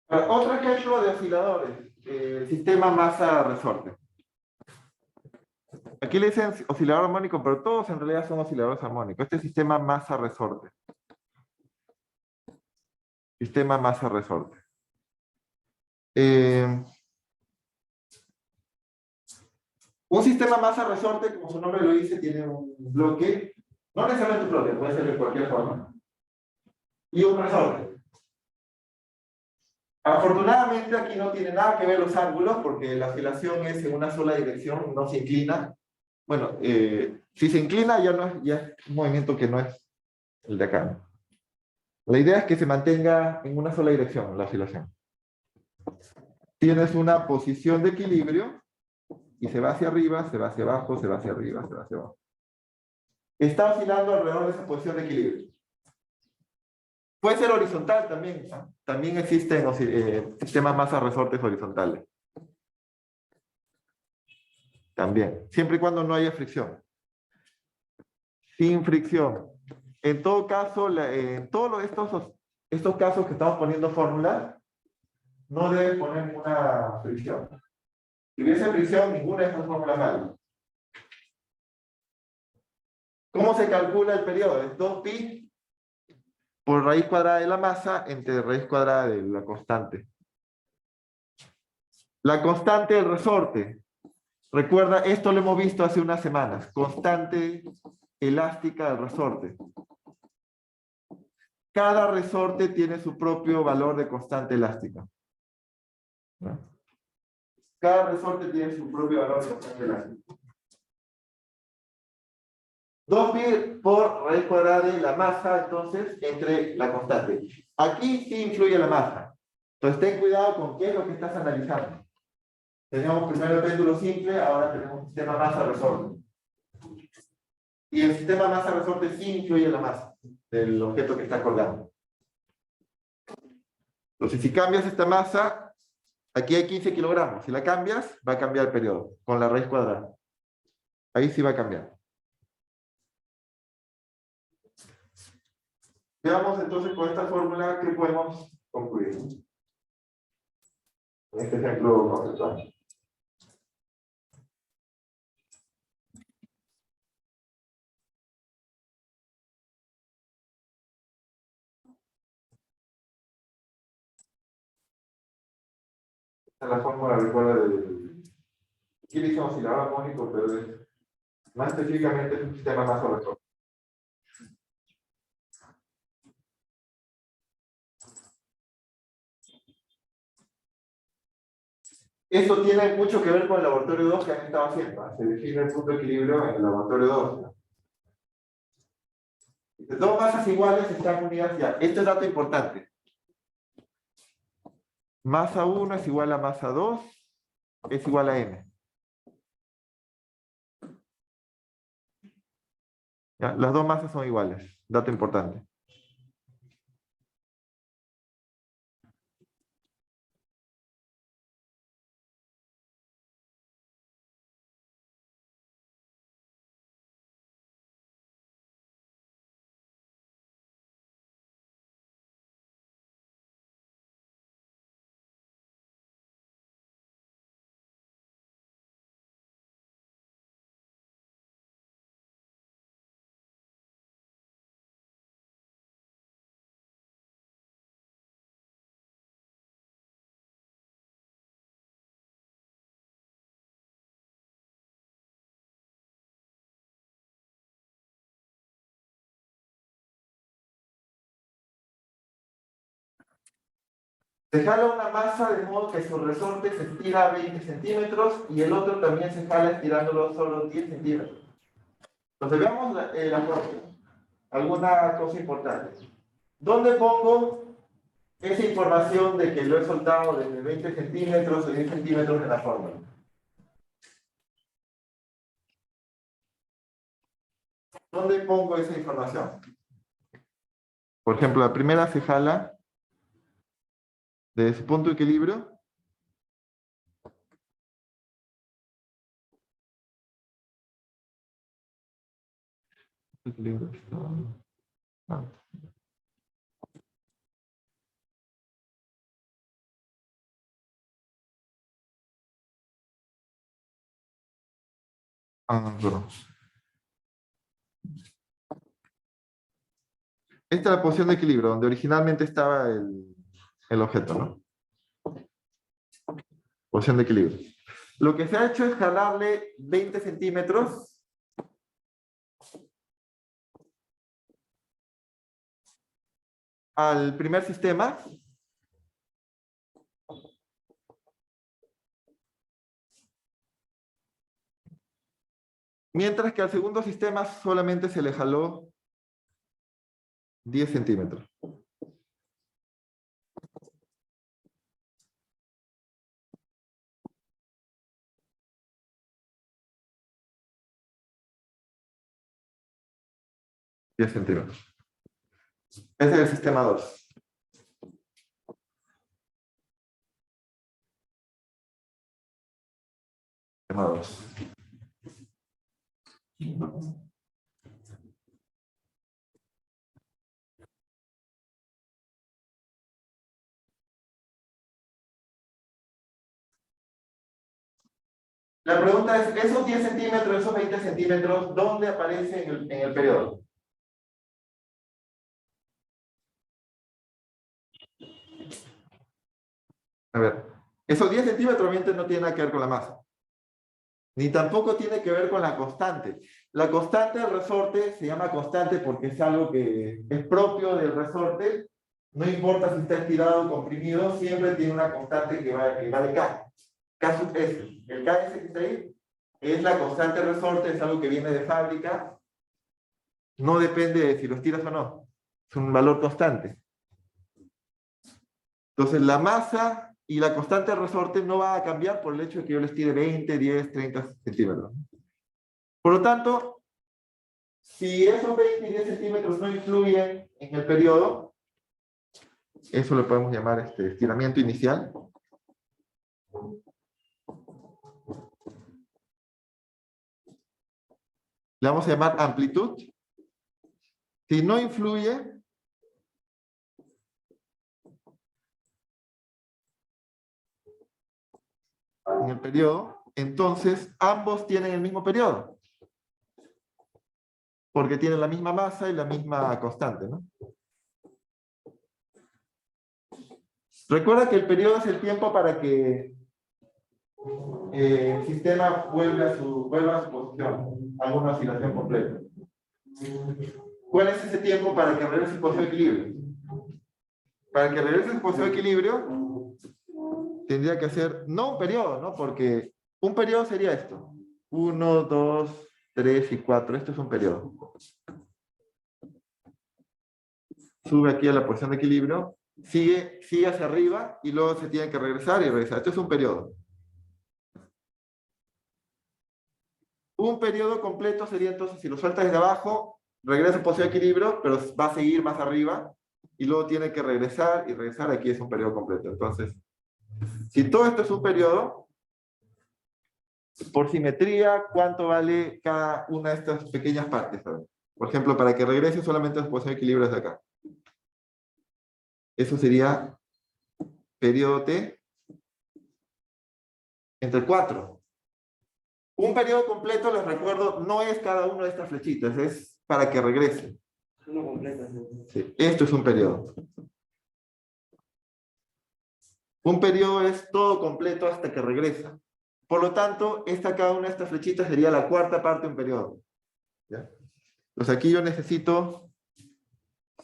Speaker 1: Otro ejemplo de osciladores, el sistema masa-resorte. Aquí le dicen oscilador armónico, pero todos en realidad son osciladores armónicos. Este sistema masa-resorte. Sistema masa-resorte. Un sistema masa-resorte, como su nombre lo dice, tiene un bloque, no necesariamente un bloque, puede ser de cualquier forma, y un resorte. Afortunadamente aquí no tiene nada que ver los ángulos, porque la oscilación es en una sola dirección, no se inclina. Bueno, si se inclina ya, no es, ya es un movimiento que no es el de acá. La idea es que se mantenga en una sola dirección la oscilación. Tienes una posición de equilibrio y se va hacia arriba, se va hacia abajo, se va hacia arriba, se va hacia abajo. Está oscilando alrededor de esa posición de equilibrio. Puede ser horizontal también, ¿no? También existen sistemas masa-resortes horizontales. También, siempre y cuando no haya fricción. Sin fricción. En todo caso, en todos estos casos que estamos poniendo fórmula, no debes poner ninguna fricción. Si hubiese fricción, ninguna de estas fórmulas vale. ¿Cómo se calcula el periodo? Es 2pi por raíz cuadrada de la masa entre raíz cuadrada de la constante. La constante del resorte. Recuerda, esto lo hemos visto hace unas semanas. Constante elástica del resorte. Cada resorte tiene su propio valor de constante elástica, ¿no? Cada resorte tiene su propio valor de constante elástica. 2pi por raíz cuadrada de la masa, entonces, entre la constante. Aquí sí influye la masa. Entonces, ten cuidado con qué es lo que estás analizando. Teníamos primero el péndulo simple, ahora tenemos un sistema masa-resorte. Y el sistema masa-resorte sí influye la masa del objeto que está colgando. Entonces, si cambias esta masa, aquí hay 15 kilogramos. Si la cambias, va a cambiar el periodo con la raíz cuadrada. Ahí sí va a cambiar. Veamos entonces con esta fórmula que podemos concluir. En este ejemplo conceptual. Esta es la fórmula, recuerda, del... Aquí dice oscilador armónico, pero más específicamente es un sistema masa-resorte. Esto tiene mucho que ver con el laboratorio 2 que han estado haciendo. Se define el punto de equilibrio en el laboratorio 2. Dos masas iguales están unidas ya. Este es dato importante. Masa 1 es igual a masa 2, es igual a m. ¿Ya? Las dos masas son iguales. Dato importante. Se jala una masa de modo que su resorte se estira a 20 centímetros y el otro también se jala estirándolo solo 10 centímetros. Entonces veamos la fórmula. Alguna cosa importante. ¿Dónde pongo esa información de que lo he soltado desde 20 centímetros o 10 centímetros en la fórmula? ¿Dónde pongo esa información? Por ejemplo, la primera se jala de ese punto de equilibrio. Ah. Perdón. Esta es la posición de equilibrio, donde originalmente estaba el objeto, ¿no? Posición de equilibrio. Lo que se ha hecho es jalarle 20 centímetros al primer sistema. Mientras que al segundo sistema solamente se le jaló 10 centímetros. Ese es el sistema 2. Sistema 2. La pregunta es, esos 10 centímetros, esos 20 centímetros, ¿dónde aparecen en el periodo? A ver, esos 10 centímetros obviamente no tienen nada que ver con la masa. Ni tampoco tiene que ver con la constante. La constante del resorte se llama constante porque es algo que es propio del resorte. No importa si está estirado o comprimido, siempre tiene una constante que va de K. K sub S. El KS que está ahí es la constante del resorte, es algo que viene de fábrica. No depende de si lo estiras o no. Es un valor constante. Entonces la masa y la constante del resorte no va a cambiar por el hecho de que yo le estire 20, 10, 30 centímetros. Por lo tanto, si esos 20 y 10 centímetros no influyen en el periodo, eso lo podemos llamar estiramiento inicial. Le vamos a llamar amplitud. Si no influye en el periodo, entonces ambos tienen el mismo periodo. Porque tienen la misma masa y la misma constante, ¿no? Recuerda que el periodo es el tiempo para que el sistema vuelva a su posición, a una oscilación completa. ¿Cuál es ese tiempo para que regrese su posición de equilibrio? Para que regrese su posición de equilibrio, tendría que ser, no un periodo, ¿no? Porque un periodo sería esto. 1, 2, 3 y 4. Esto es un periodo. Sube aquí a la posición de equilibrio, sigue hacia arriba y luego se tiene que regresar y regresar. Esto es un periodo. Un periodo completo sería entonces, si lo sueltas desde abajo, regresa a posición de equilibrio, pero va a seguir más arriba y luego tiene que regresar y regresar. Aquí es un periodo completo. Entonces, si todo esto es un periodo, por simetría, ¿cuánto vale cada una de estas pequeñas partes? Por ejemplo, para que regrese solamente a su posición de equilibrio desde acá. Eso sería periodo T entre 4. Un periodo completo, les recuerdo, no es cada una de estas flechitas, es para que regrese.
Speaker 2: Uno completo.
Speaker 1: Sí, esto es un periodo. Un periodo es todo completo hasta que regresa. Por lo tanto, cada una de estas flechitas sería la cuarta parte de un periodo. ¿Ya? Entonces aquí yo necesito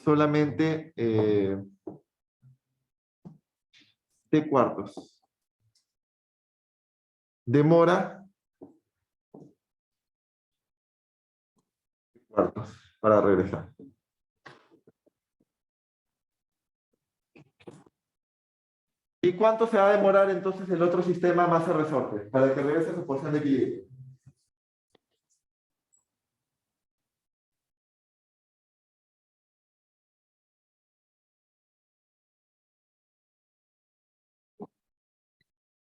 Speaker 1: solamente T cuartos. Demora cuartos para regresar. ¿Y cuánto se va a demorar entonces el otro sistema masa resorte para que regrese a su posición de equilibrio?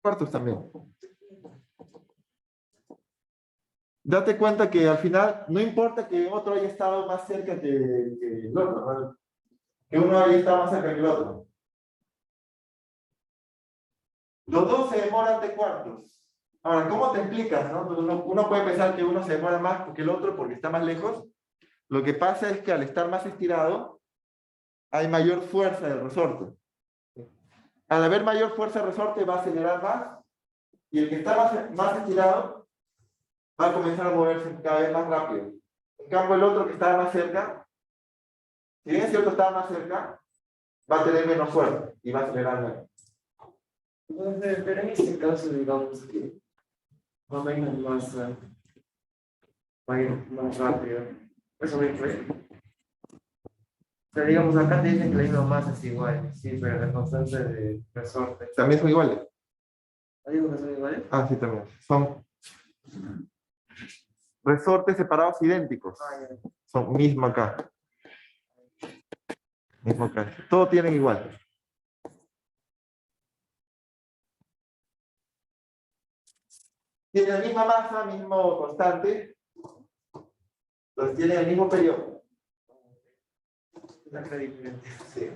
Speaker 1: Cuartos también. Date cuenta que al final no importa que otro haya estado más cerca que el otro, ¿no? Que uno haya estado más cerca que el otro. Los dos se demoran de cuartos. Ahora, ¿cómo te explicas, no? Uno puede pensar que uno se demora más que el otro porque está más lejos. Lo que pasa es que al estar más estirado, hay mayor fuerza del resorte. Al haber mayor fuerza del resorte va a acelerar más, y el que está más estirado va a comenzar a moverse cada vez más rápido. En cambio, el otro que está más cerca, si bien es cierto está más cerca, va a tener menos fuerza y va a acelerar menos.
Speaker 2: Entonces, pero en este caso, digamos que va a ir más, va a ir más rápido. Eso me influye. Pero digamos, acá te dicen que la misma masa es igual, sí, pero la constante de resorte.
Speaker 1: También son iguales.
Speaker 2: ¿Hay digo que son iguales?
Speaker 1: Ah, sí, también. Son resortes separados idénticos.
Speaker 2: Ah, ya.
Speaker 1: Son mismo acá. Mismo acá. Todo tienen igual. Tienen la misma masa, mismo constante. Entonces tienen el mismo periodo.
Speaker 2: La cara diferente.
Speaker 1: Sí.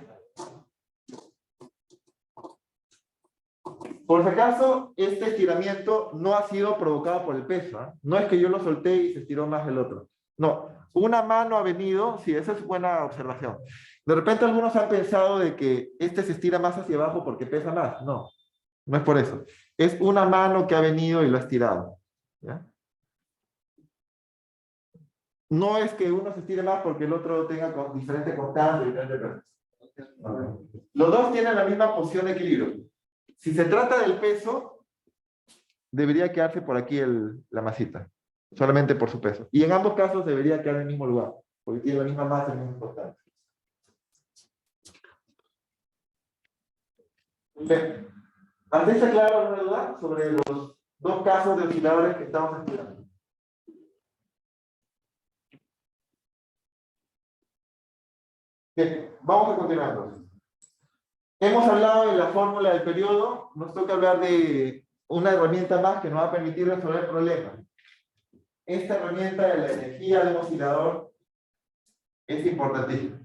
Speaker 1: Por si acaso, este estiramiento no ha sido provocado por el peso, ¿eh? No es que yo lo solté y se estiró más el otro. No, una mano ha venido, sí, esa es buena observación. De repente algunos han pensado de que este se estira más hacia abajo porque pesa más. No, no es por eso. Es una mano que ha venido y lo ha estirado. ¿Ya? No es que uno se estire más porque el otro tenga diferente constante, diferente peso. No. Los dos tienen la misma posición de equilibrio. Si se trata del peso, debería quedarse por aquí la masita, solamente por su peso. Y en ambos casos debería quedar en el mismo lugar, porque tiene la misma masa, el mismo importancia. Bien. ¿Antes está claro alguna duda sobre los dos casos de osciladores que estamos estudiando? Bien, vamos a continuar entonces. Hemos hablado de la fórmula del periodo, nos toca hablar de una herramienta más que nos va a permitir resolver problemas. Esta herramienta de la energía de un oscilador es importantísima.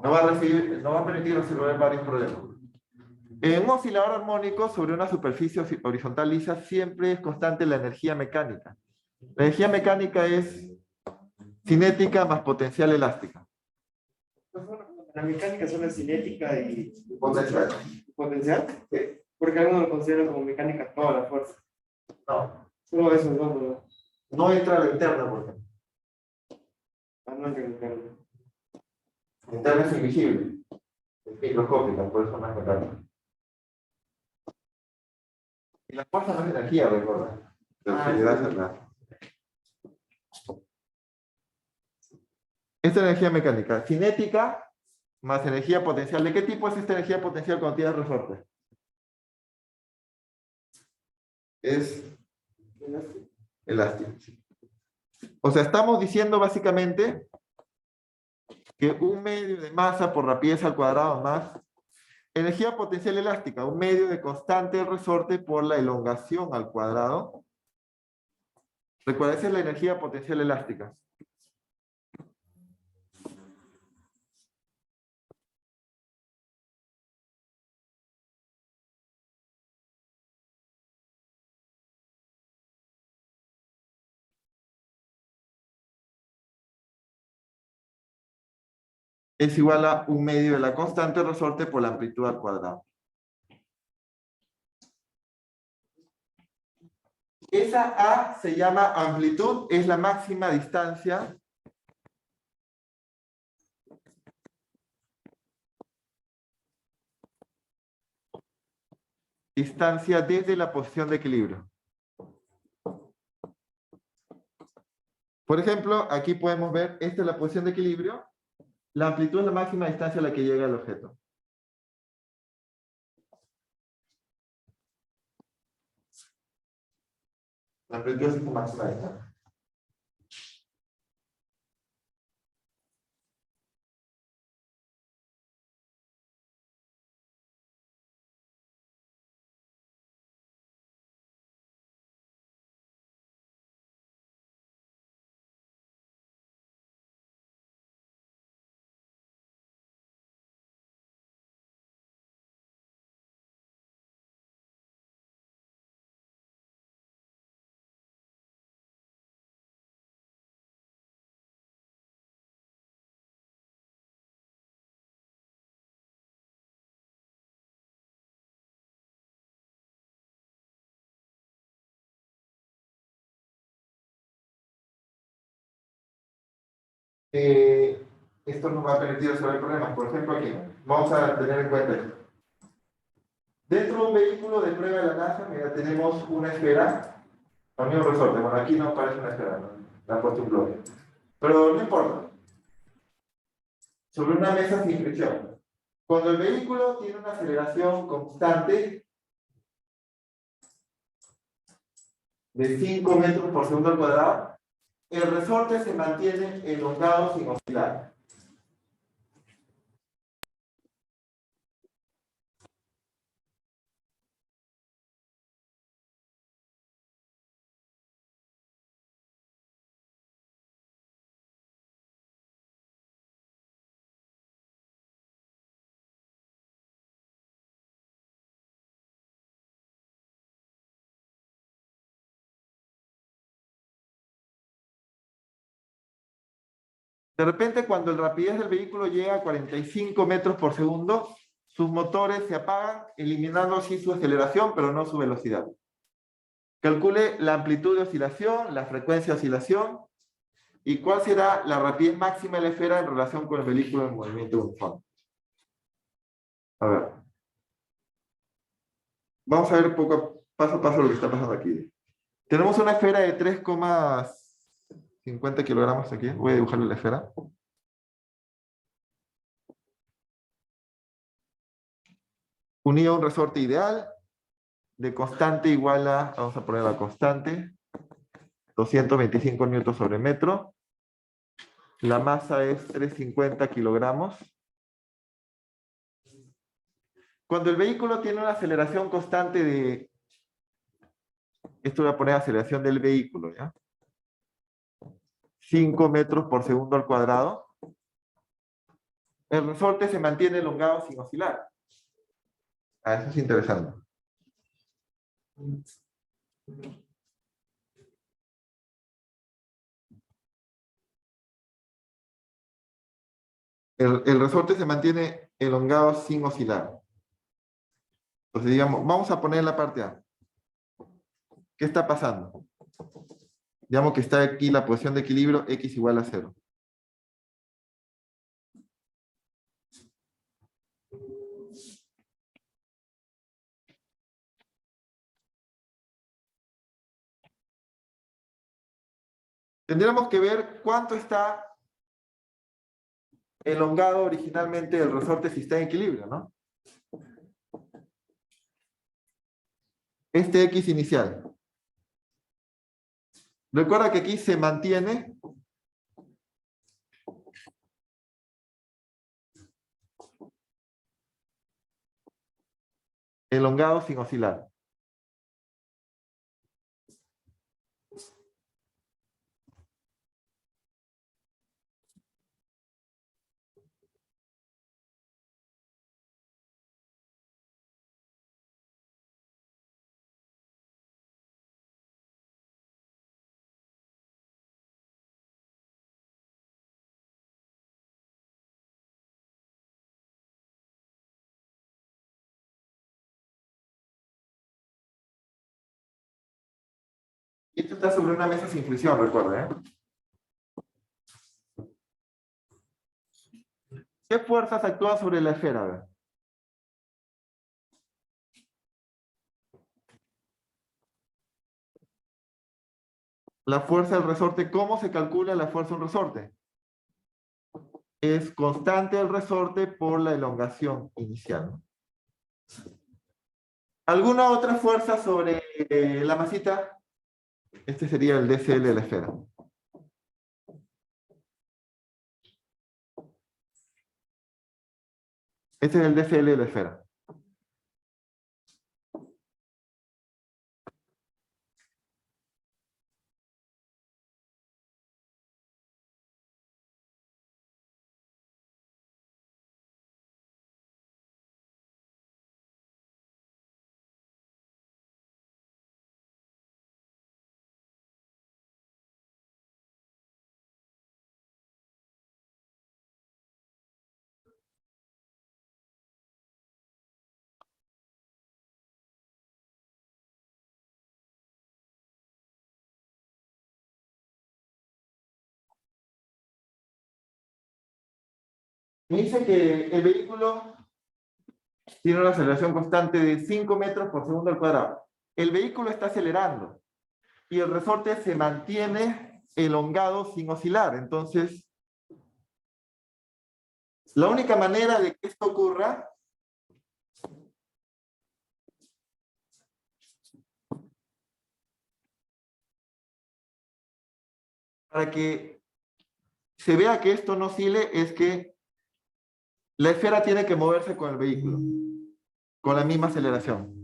Speaker 1: Nos va a permitir resolver varios problemas. En un oscilador armónico sobre una superficie horizontal lisa siempre es constante la energía mecánica. La energía mecánica es cinética más potencial elástica.
Speaker 2: La mecánica solo es cinética y
Speaker 1: Potencial.
Speaker 2: potencial.
Speaker 1: Sí.
Speaker 2: Porque algunos lo consideran como mecánica toda la fuerza.
Speaker 1: No,
Speaker 2: Solo eso es ¿no?
Speaker 1: no entra la interna, por ejemplo.
Speaker 2: Ah, no, que mecánica.
Speaker 1: La interna es invisible. Es microscópica, por eso no es mecánica. Y la fuerza no es energía, recuerda. La utilidad es la... Esta energía mecánica, cinética más energía potencial. ¿De qué tipo es esta energía potencial cuando tienes resorte? Es elástica. O sea, estamos diciendo básicamente que un medio de masa por rapidez al cuadrado más energía potencial elástica, un medio de constante resorte por la elongación al cuadrado. Recuerda, esa es la energía potencial elástica. Es igual a un medio de la constante resorte por la amplitud al cuadrado. Esa A se llama amplitud, es la máxima distancia desde la posición de equilibrio. Por ejemplo, aquí podemos ver, esta es la posición de equilibrio, la amplitud es la máxima distancia a la que llega el objeto. La amplitud es la máxima distancia. esto nos va a permitir resolver problemas. Por ejemplo, aquí, vamos a tener en cuenta esto. Dentro de un vehículo de prueba de la NASA, mira, tenemos una esfera, también un resorte. Bueno, aquí no aparece una esfera, ¿no? La han puesto un bloque. Pero no importa. Sobre una mesa sin fricción. Cuando el vehículo tiene una aceleración constante de 5 metros por segundo al cuadrado, el resorte se mantiene elongado sin oscilar. De repente, cuando la rapidez del vehículo llega a 45 metros por segundo, sus motores se apagan, eliminando así su aceleración, pero no su velocidad. Calcule la amplitud de oscilación, la frecuencia de oscilación y cuál será la rapidez máxima de la esfera en relación con el vehículo en movimiento uniforme. A ver. Vamos a ver paso a paso lo que está pasando aquí. Tenemos una esfera de 3,50 kilogramos aquí. Voy a dibujarle la esfera. Unida a un resorte ideal de constante igual a, vamos a poner la constante, 225 newtons sobre metro. La masa es 350 kilogramos. Cuando el vehículo tiene una aceleración constante de, esto voy a poner aceleración del vehículo, ¿ya? 5 metros por segundo al cuadrado, el resorte se mantiene elongado sin oscilar. Ah, eso es interesante. El resorte se mantiene elongado sin oscilar. Entonces, digamos, vamos a poner la parte A. ¿Qué está pasando? Digamos que está aquí la posición de equilibrio, x igual a 0. Tendríamos que ver cuánto está elongado originalmente el resorte si está en equilibrio, ¿no? Este x inicial. Recuerda que aquí se mantiene elongado sin oscilar. Y esto está sobre una mesa sin fricción, recuerda, ¿eh? ¿Qué fuerzas actúan sobre la esfera? A ver. La fuerza del resorte, ¿cómo se calcula la fuerza de un resorte? Es constante el resorte por la elongación inicial, ¿no? ¿Alguna otra fuerza sobre la masita? Este sería el DCL de la esfera. Este es el DCL de la esfera. Me dice que el vehículo tiene una aceleración constante de 5 metros por segundo al cuadrado. El vehículo está acelerando y el resorte se mantiene elongado sin oscilar. Entonces, la única manera de que esto ocurra para que se vea que esto no oscile es que la esfera tiene que moverse con el vehículo, con la misma aceleración.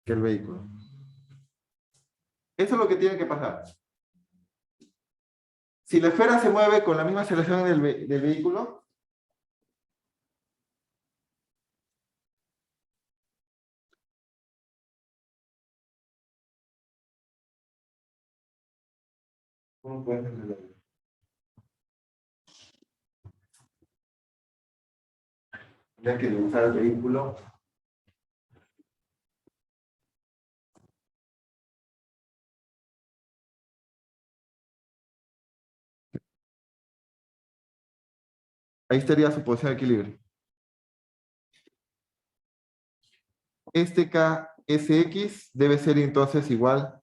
Speaker 1: Que el vehículo. Eso es lo que tiene que pasar. Si la esfera se mueve con la misma aceleración del vehículo, ¿cómo puedes entenderlo? Ya que usar el vehículo. Ahí estaría su posición de equilibrio. Este KSX debe ser entonces igual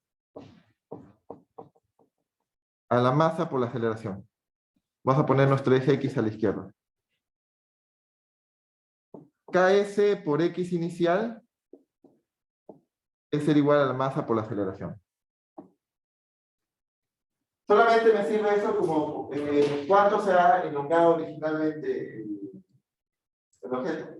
Speaker 1: a la masa por la aceleración. Vamos a poner nuestro eje X a la izquierda. KS por X inicial es ser igual a la masa por la aceleración. Solamente me sirve eso como cuánto se ha elongado originalmente el objeto.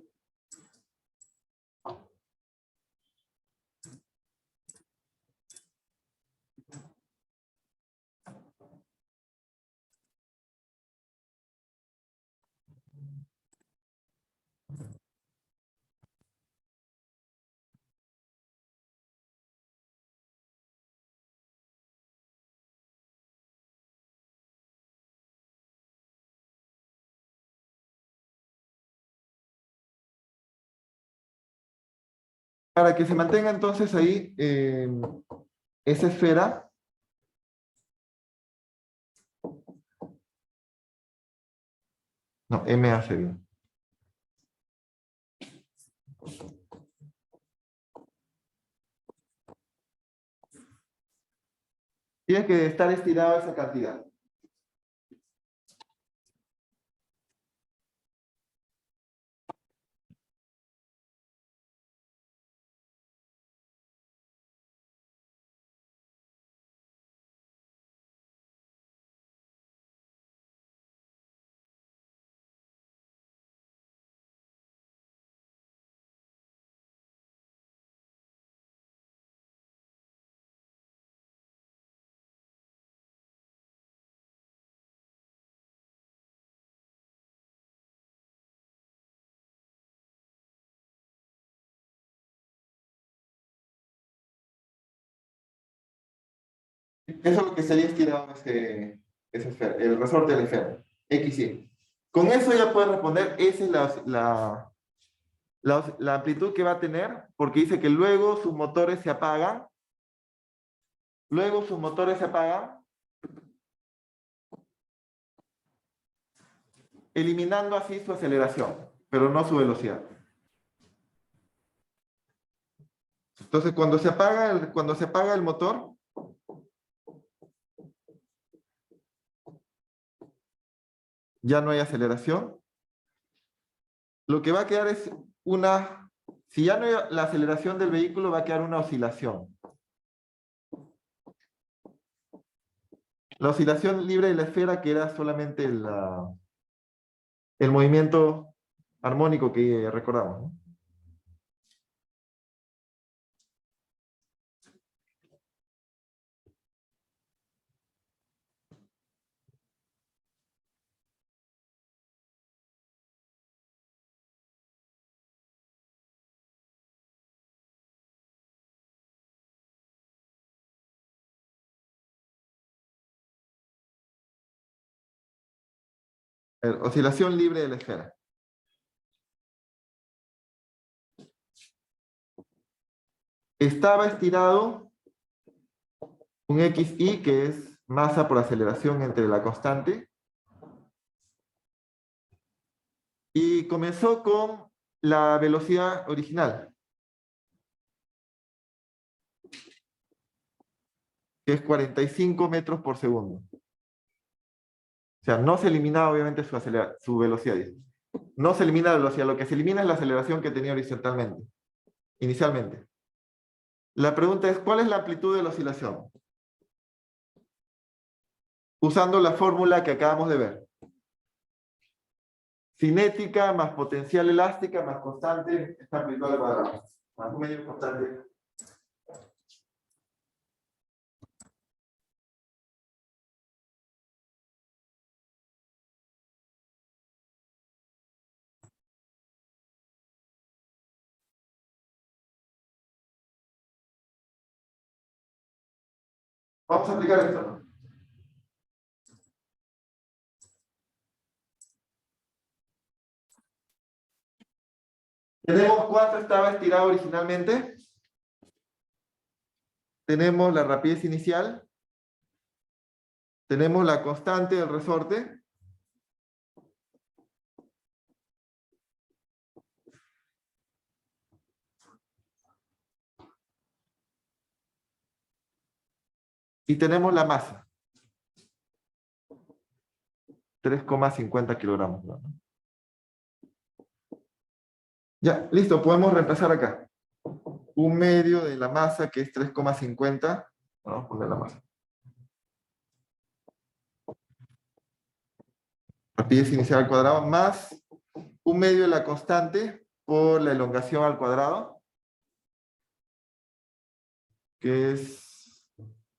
Speaker 1: Para que se mantenga entonces ahí esa esfera, no, M hace bien. Tiene que estar estirado esa cantidad. Eso es lo que sería estirado esa esfera, el resorte de la esfera, X y Y. Con eso ya puedes responder, esa es la amplitud que va a tener, porque dice que luego sus motores se apagan, eliminando así su aceleración, pero no su velocidad. Entonces, cuando se apaga el motor, ya no hay aceleración. Lo que va a quedar es si ya no hay la aceleración del vehículo, va a quedar una oscilación. La oscilación libre de la esfera, que era solamente el movimiento armónico que recordamos, ¿no? Oscilación libre de la esfera. Estaba estirado un xy, que es masa por aceleración entre la constante, y comenzó con la velocidad original, que es 45 metros por segundo. O sea, no se elimina obviamente su velocidad. No se elimina la velocidad, lo que se elimina es la aceleración que tenía horizontalmente, inicialmente. La pregunta es, ¿cuál es la amplitud de la oscilación? Usando la fórmula que acabamos de ver. Cinética más potencial elástica más constante, esta amplitud al cuadrado. Más un medio constante. Vamos a aplicar esto, ¿no? Tenemos cuánto estaba estirado originalmente. Tenemos la rapidez inicial. Tenemos la constante del resorte. Y tenemos la masa. 3,50 kilogramos, ¿no? Ya, listo, podemos reemplazar acá. Un medio de la masa, que es 3,50. Vamos a poner la masa. Rapidez inicial al cuadrado, más un medio de la constante por la elongación al cuadrado, que es...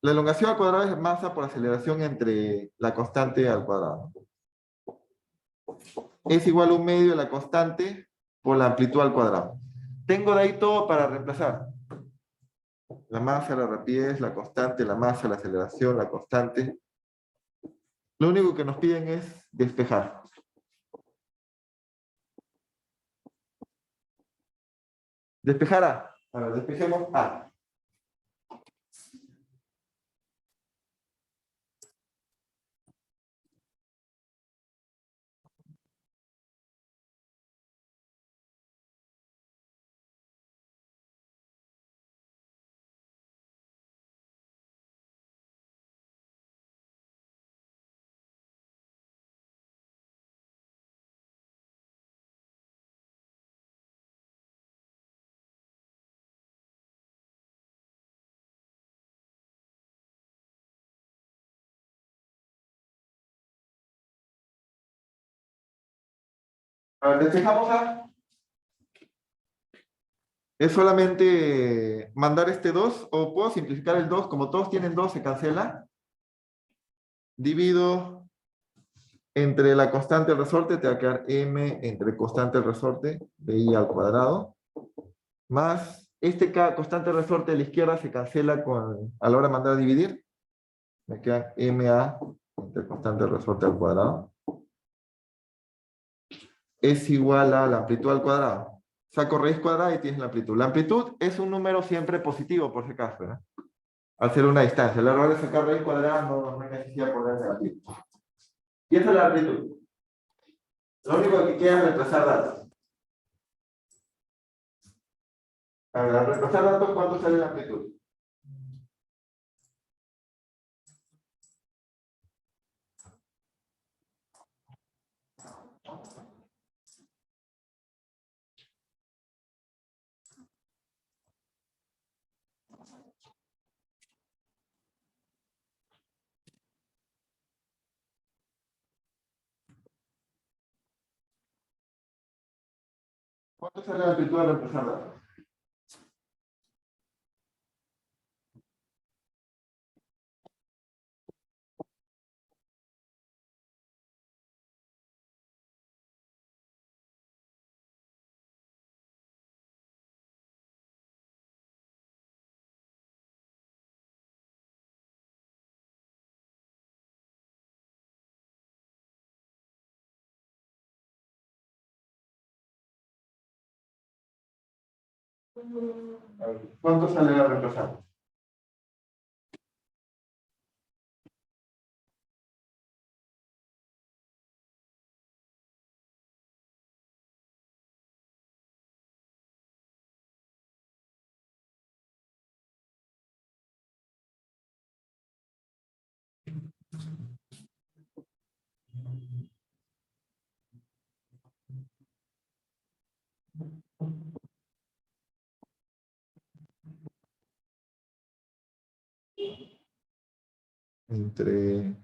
Speaker 1: La elongación al cuadrado es masa por aceleración entre la constante al cuadrado. Es igual a un medio de la constante por la amplitud al cuadrado. Tengo de ahí todo para reemplazar. La masa, la rapidez, la constante, la masa, la aceleración, la constante. Lo único que nos piden es despejar. Despejar A. A ver, despejemos A. A ver, despejamos A. Es solamente mandar este 2, o puedo simplificar el 2, como todos tienen 2, se cancela. Divido entre la constante del resorte, te va a quedar m entre constante del resorte de i al cuadrado, más constante del resorte de la izquierda se cancela a la hora de mandar a dividir. Me queda ma entre constante del resorte al cuadrado. Es igual a la amplitud al cuadrado. Saco raíz cuadrada y tienes la amplitud. La amplitud es un número siempre positivo, por si acaso, ¿no? Al ser una distancia. El error de sacar raíz cuadrada no hay necesidad de poner negativo. Y esa es la amplitud. Lo único que queda es reemplazar datos. A ver, al reemplazar datos, ¿cuánto sale la amplitud? ¿Cuánto sale la amplitud al reemplazar datos? A ver, ¿cuánto sale a reemplazar? Entre...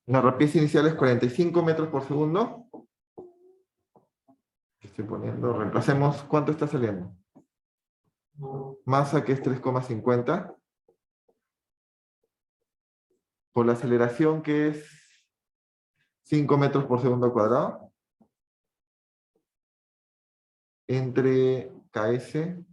Speaker 1: La rapidez inicial es 45 metros por segundo. Estoy poniendo, reemplacemos, ¿cuánto está saliendo? Masa que es 3,50. Por la aceleración que es 5 metros por segundo cuadrado. Entre KS.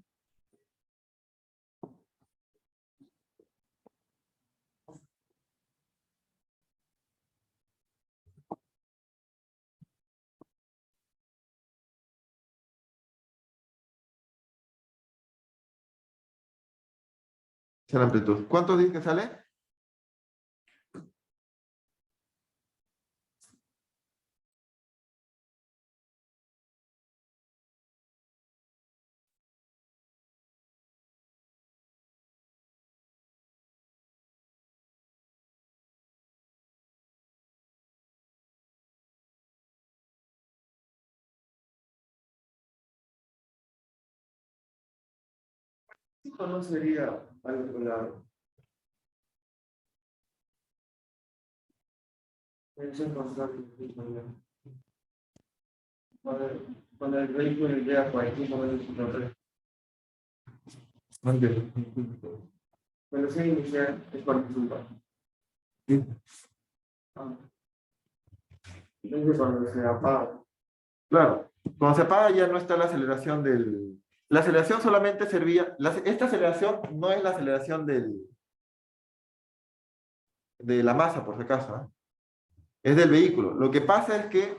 Speaker 1: Es la amplitud. ¿Cuánto dice que sale?
Speaker 2: Esto no sería al otro lado. Eso es bastante difícil. Cuando el vehículo llega a 45 metros por hora. Velocidad inicial es 45.
Speaker 1: Sí.
Speaker 2: Entonces cuando se apaga.
Speaker 1: Claro. Cuando se apaga ya no está la aceleración del... La aceleración solamente servía... Esta aceleración no es la aceleración de la masa, por si acaso, ¿eh? Es del vehículo. Lo que pasa es que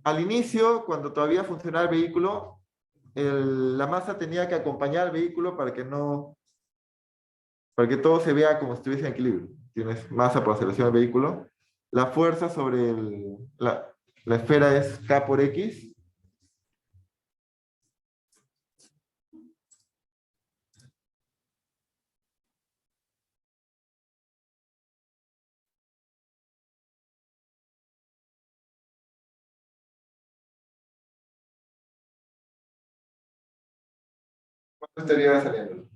Speaker 1: al inicio, cuando todavía funcionaba el vehículo, la masa tenía que acompañar al vehículo para que todo se vea como si estuviese en equilibrio. Tienes masa por aceleración del vehículo. La fuerza sobre la esfera es K por X. ¿Cuánto estaría saliendo?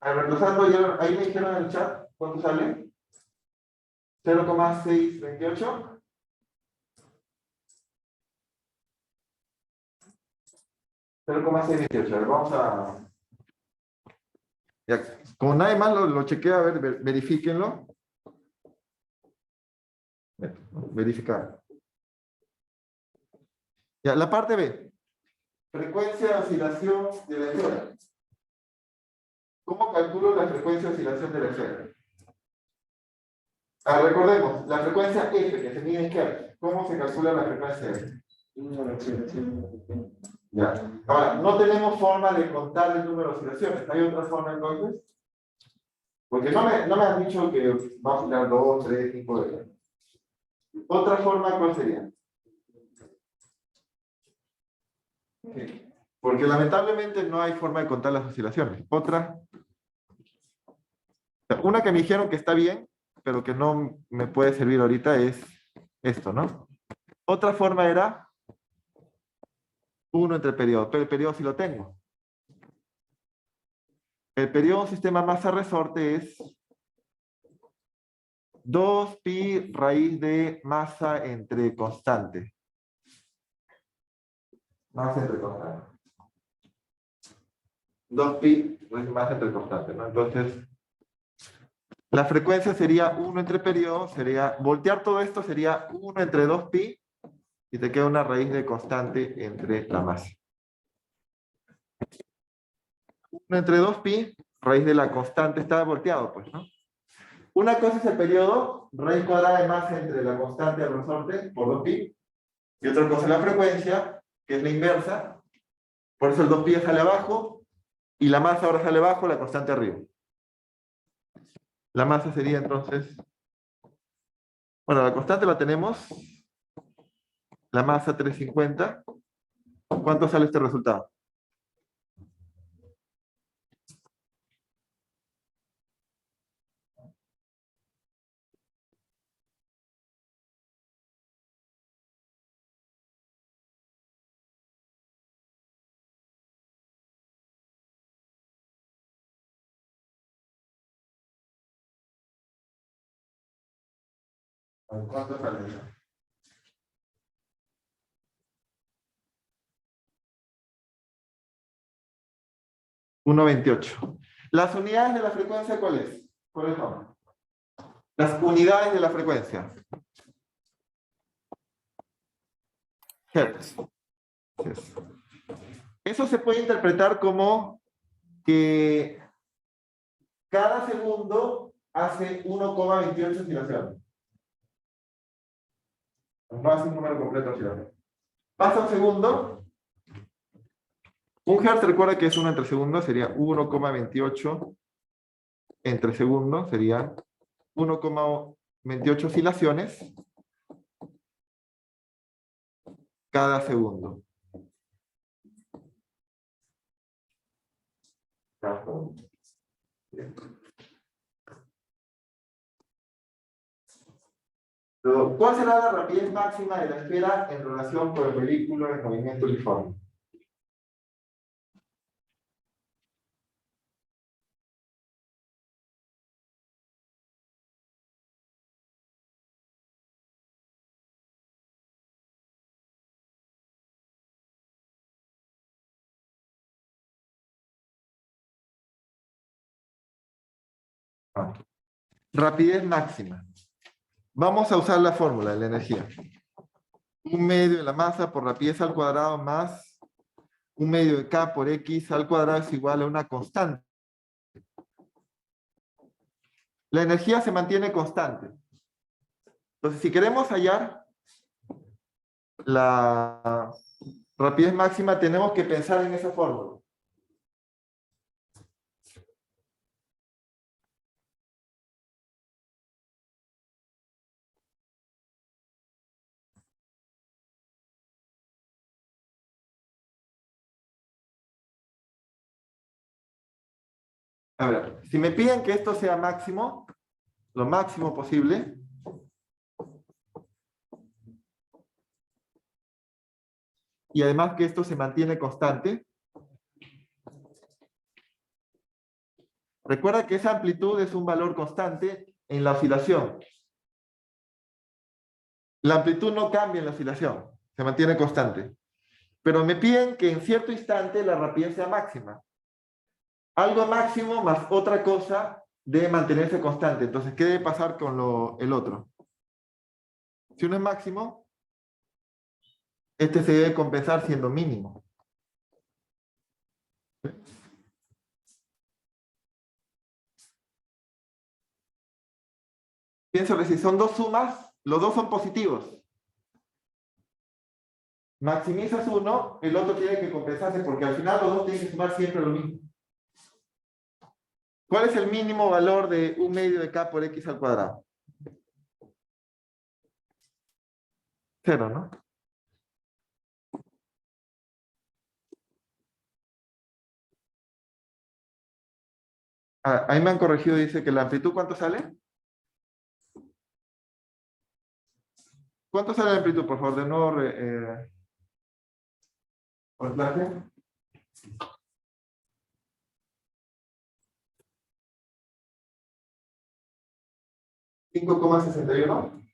Speaker 1: Reemplazando, ya, ahí me dijeron en el chat, ¿cuánto sale? 0,628. 0,628. A ver, vamos a... Ya, como nadie más lo chequea, a ver, verifíquenlo. Verificar. Ya, la parte B. Frecuencia de oscilación de la esfera. ¿Cómo calculo la frecuencia de oscilación de la esfera? Recordemos, la frecuencia F que se mide en Hertz. ¿Cómo se calcula la frecuencia F? Ya. Ahora, no tenemos forma de contar el número de oscilaciones. ¿Hay otra forma entonces? Porque no me han dicho que va a oscilar 2, 3, 5 veces. ¿Otra forma cuál sería? Sí. Porque lamentablemente no hay forma de contar las oscilaciones. Otra. Una que me dijeron que está bien, pero que no me puede servir ahorita es esto, ¿no? Otra forma era 1 entre el periodo, pero el periodo sí lo tengo. El periodo de un sistema masa-resorte es 2pi raíz de masa entre constante. Masa entre constante. 2pi raíz de masa entre constante, ¿no? Entonces, la frecuencia sería 1 entre periodo, sería, voltear todo esto sería 1 entre 2pi, y te queda una raíz de constante entre la masa. 1 entre 2pi, raíz de la constante, está volteado, pues, ¿no? Una cosa es el periodo, raíz cuadrada de masa entre la constante y el resorte, por 2pi, y otra cosa es la frecuencia, que es la inversa, por eso el 2pi sale abajo, y la masa ahora sale abajo, la constante arriba. La masa sería entonces, bueno, la constante la tenemos, la masa 350, ¿cuánto sale este resultado? ¿Cuánto sale? 1,28. ¿Las unidades de la frecuencia cuáles? ¿Cuáles son? Las unidades de la frecuencia. Hertz. Yes. Eso se puede interpretar como que cada segundo hace 1,28 oscilaciones. No hace un número completo de oscilaciones. Pasa un segundo. Un hertz, recuerda que es 1 entre segundo, sería 1,28 entre segundo, sería 1,28 oscilaciones cada segundo. ¿Cuál será la rapidez máxima de la esfera en relación con el vehículo en movimiento uniforme? Rapidez máxima. Vamos a usar la fórmula de la energía. 1/2 de la masa por rapidez al cuadrado más 1/2 de K por X al cuadrado es igual a una constante. La energía se mantiene constante. Entonces, si queremos hallar la rapidez máxima, tenemos que pensar en esa fórmula. A ver, si me piden que esto sea máximo, lo máximo posible, y además que esto se mantiene constante, recuerda que esa amplitud es un valor constante en la oscilación. La amplitud no cambia en la oscilación, se mantiene constante. Pero me piden que en cierto instante la rapidez sea máxima. Algo máximo más otra cosa debe mantenerse constante. Entonces, ¿qué debe pasar con el otro? Si uno es máximo, este se debe compensar siendo mínimo. Pienso que si son dos sumas, los dos son positivos. Maximizas uno, el otro tiene que compensarse porque al final los dos tienen que sumar siempre lo mismo. ¿Cuál es el mínimo valor de 1/2 de k por x al cuadrado? 0, ¿no? Ah, ahí me han corregido, dice que la amplitud, ¿cuánto sale? ¿Cuánto sale la amplitud, por favor? De nuevo, reemplace. 5,61.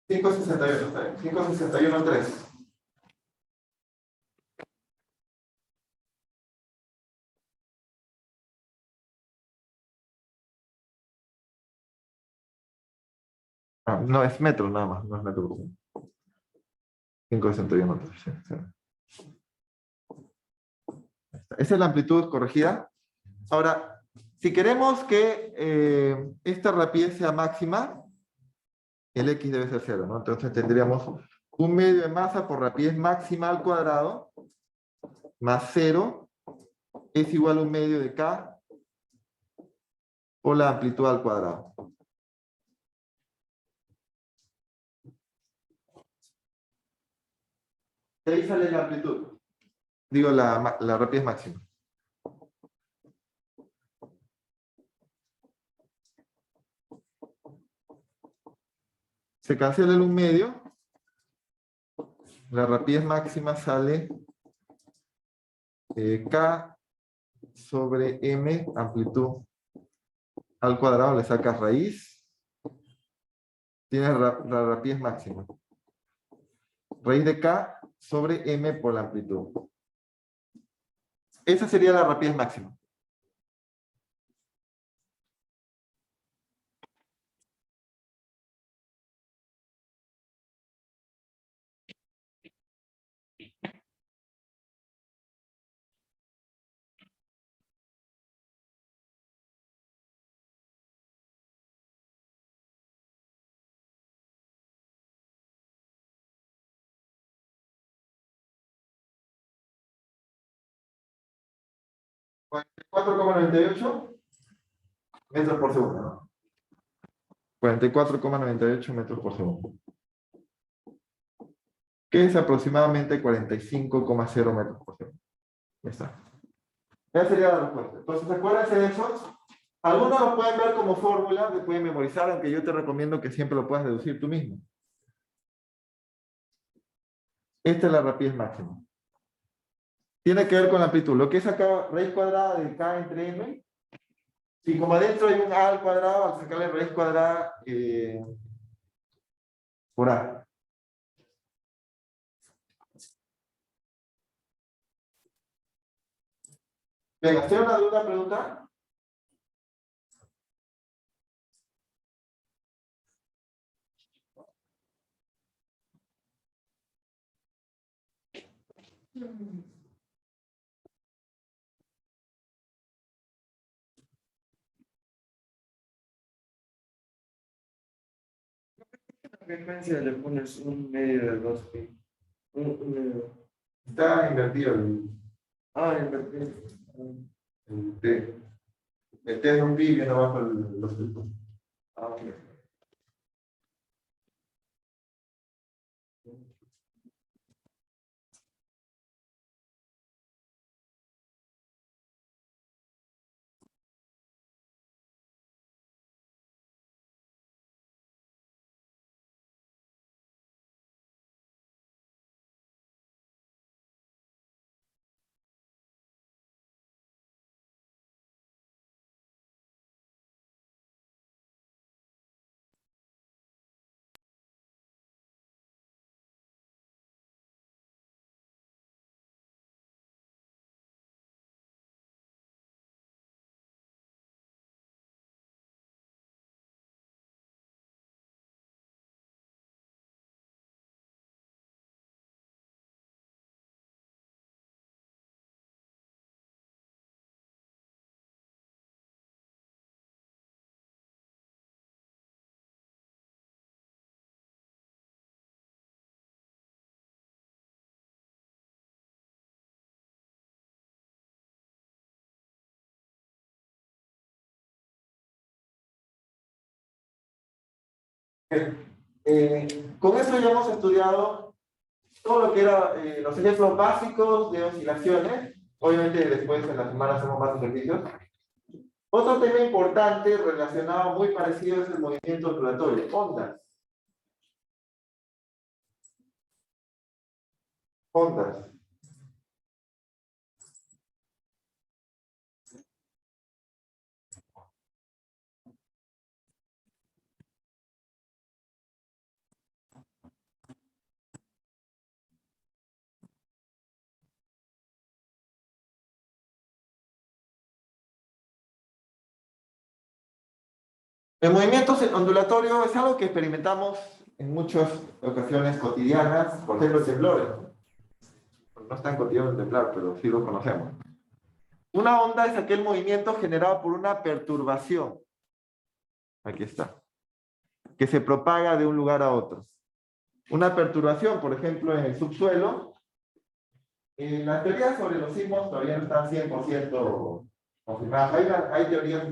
Speaker 1: $5,61, 5,61,3. Ah, no, es metro nada más, no es metro por segundo. 5,61,3. Sí, sí. Esa es la amplitud corregida. Ahora, si queremos que esta rapidez sea máxima, el x debe ser 0, ¿no? Entonces tendríamos 1/2 de masa por rapidez máxima al cuadrado más 0 es igual a 1/2 de k por la amplitud al cuadrado. De ahí sale la amplitud. Digo, la rapidez máxima. Se cancela el 1/2. La rapidez máxima sale k sobre m amplitud al cuadrado, le sacas raíz. Tienes la rapidez máxima. Raíz de k sobre m por la amplitud. Esa sería la rapidez máxima. ¿44,98 metros por segundo? ¿No? 44,98 metros por segundo. Que es aproximadamente 45,0 metros por segundo. Ya está. Esa sería la respuesta. Entonces, acuérdense de eso. Algunos lo pueden ver como fórmula, lo pueden memorizar, aunque yo te recomiendo que siempre lo puedas deducir tú mismo. Esta es la rapidez máxima. Tiene que ver con la amplitud. Lo que es acá, raíz cuadrada de k entre m. Si como adentro hay un a al cuadrado, al sacarle raíz cuadrada por a. Venga, ¿tiene una duda, pregunta?
Speaker 2: ¿Qué frecuencia le pones 1/2 de 2pi?
Speaker 1: Está invertido
Speaker 2: Invertido.
Speaker 1: el t. El t es un pi viene abajo los picos.
Speaker 2: Ok.
Speaker 1: Con esto ya hemos estudiado todo lo que era los ejemplos básicos de oscilaciones. Obviamente después en la semana hacemos más ejercicios. Otro tema importante relacionado muy parecido es el movimiento ondulatorio, ondas. Ondas. El movimiento ondulatorio es algo que experimentamos en muchas ocasiones cotidianas, por ejemplo, el temblores. No es tan cotidiano el temblar, pero sí lo conocemos. Una onda es aquel movimiento generado por una perturbación. Aquí está. Que se propaga de un lugar a otro. Una perturbación, por ejemplo, en el subsuelo. Las teorías sobre los sismos todavía no están 100% confirmadas. Hay teorías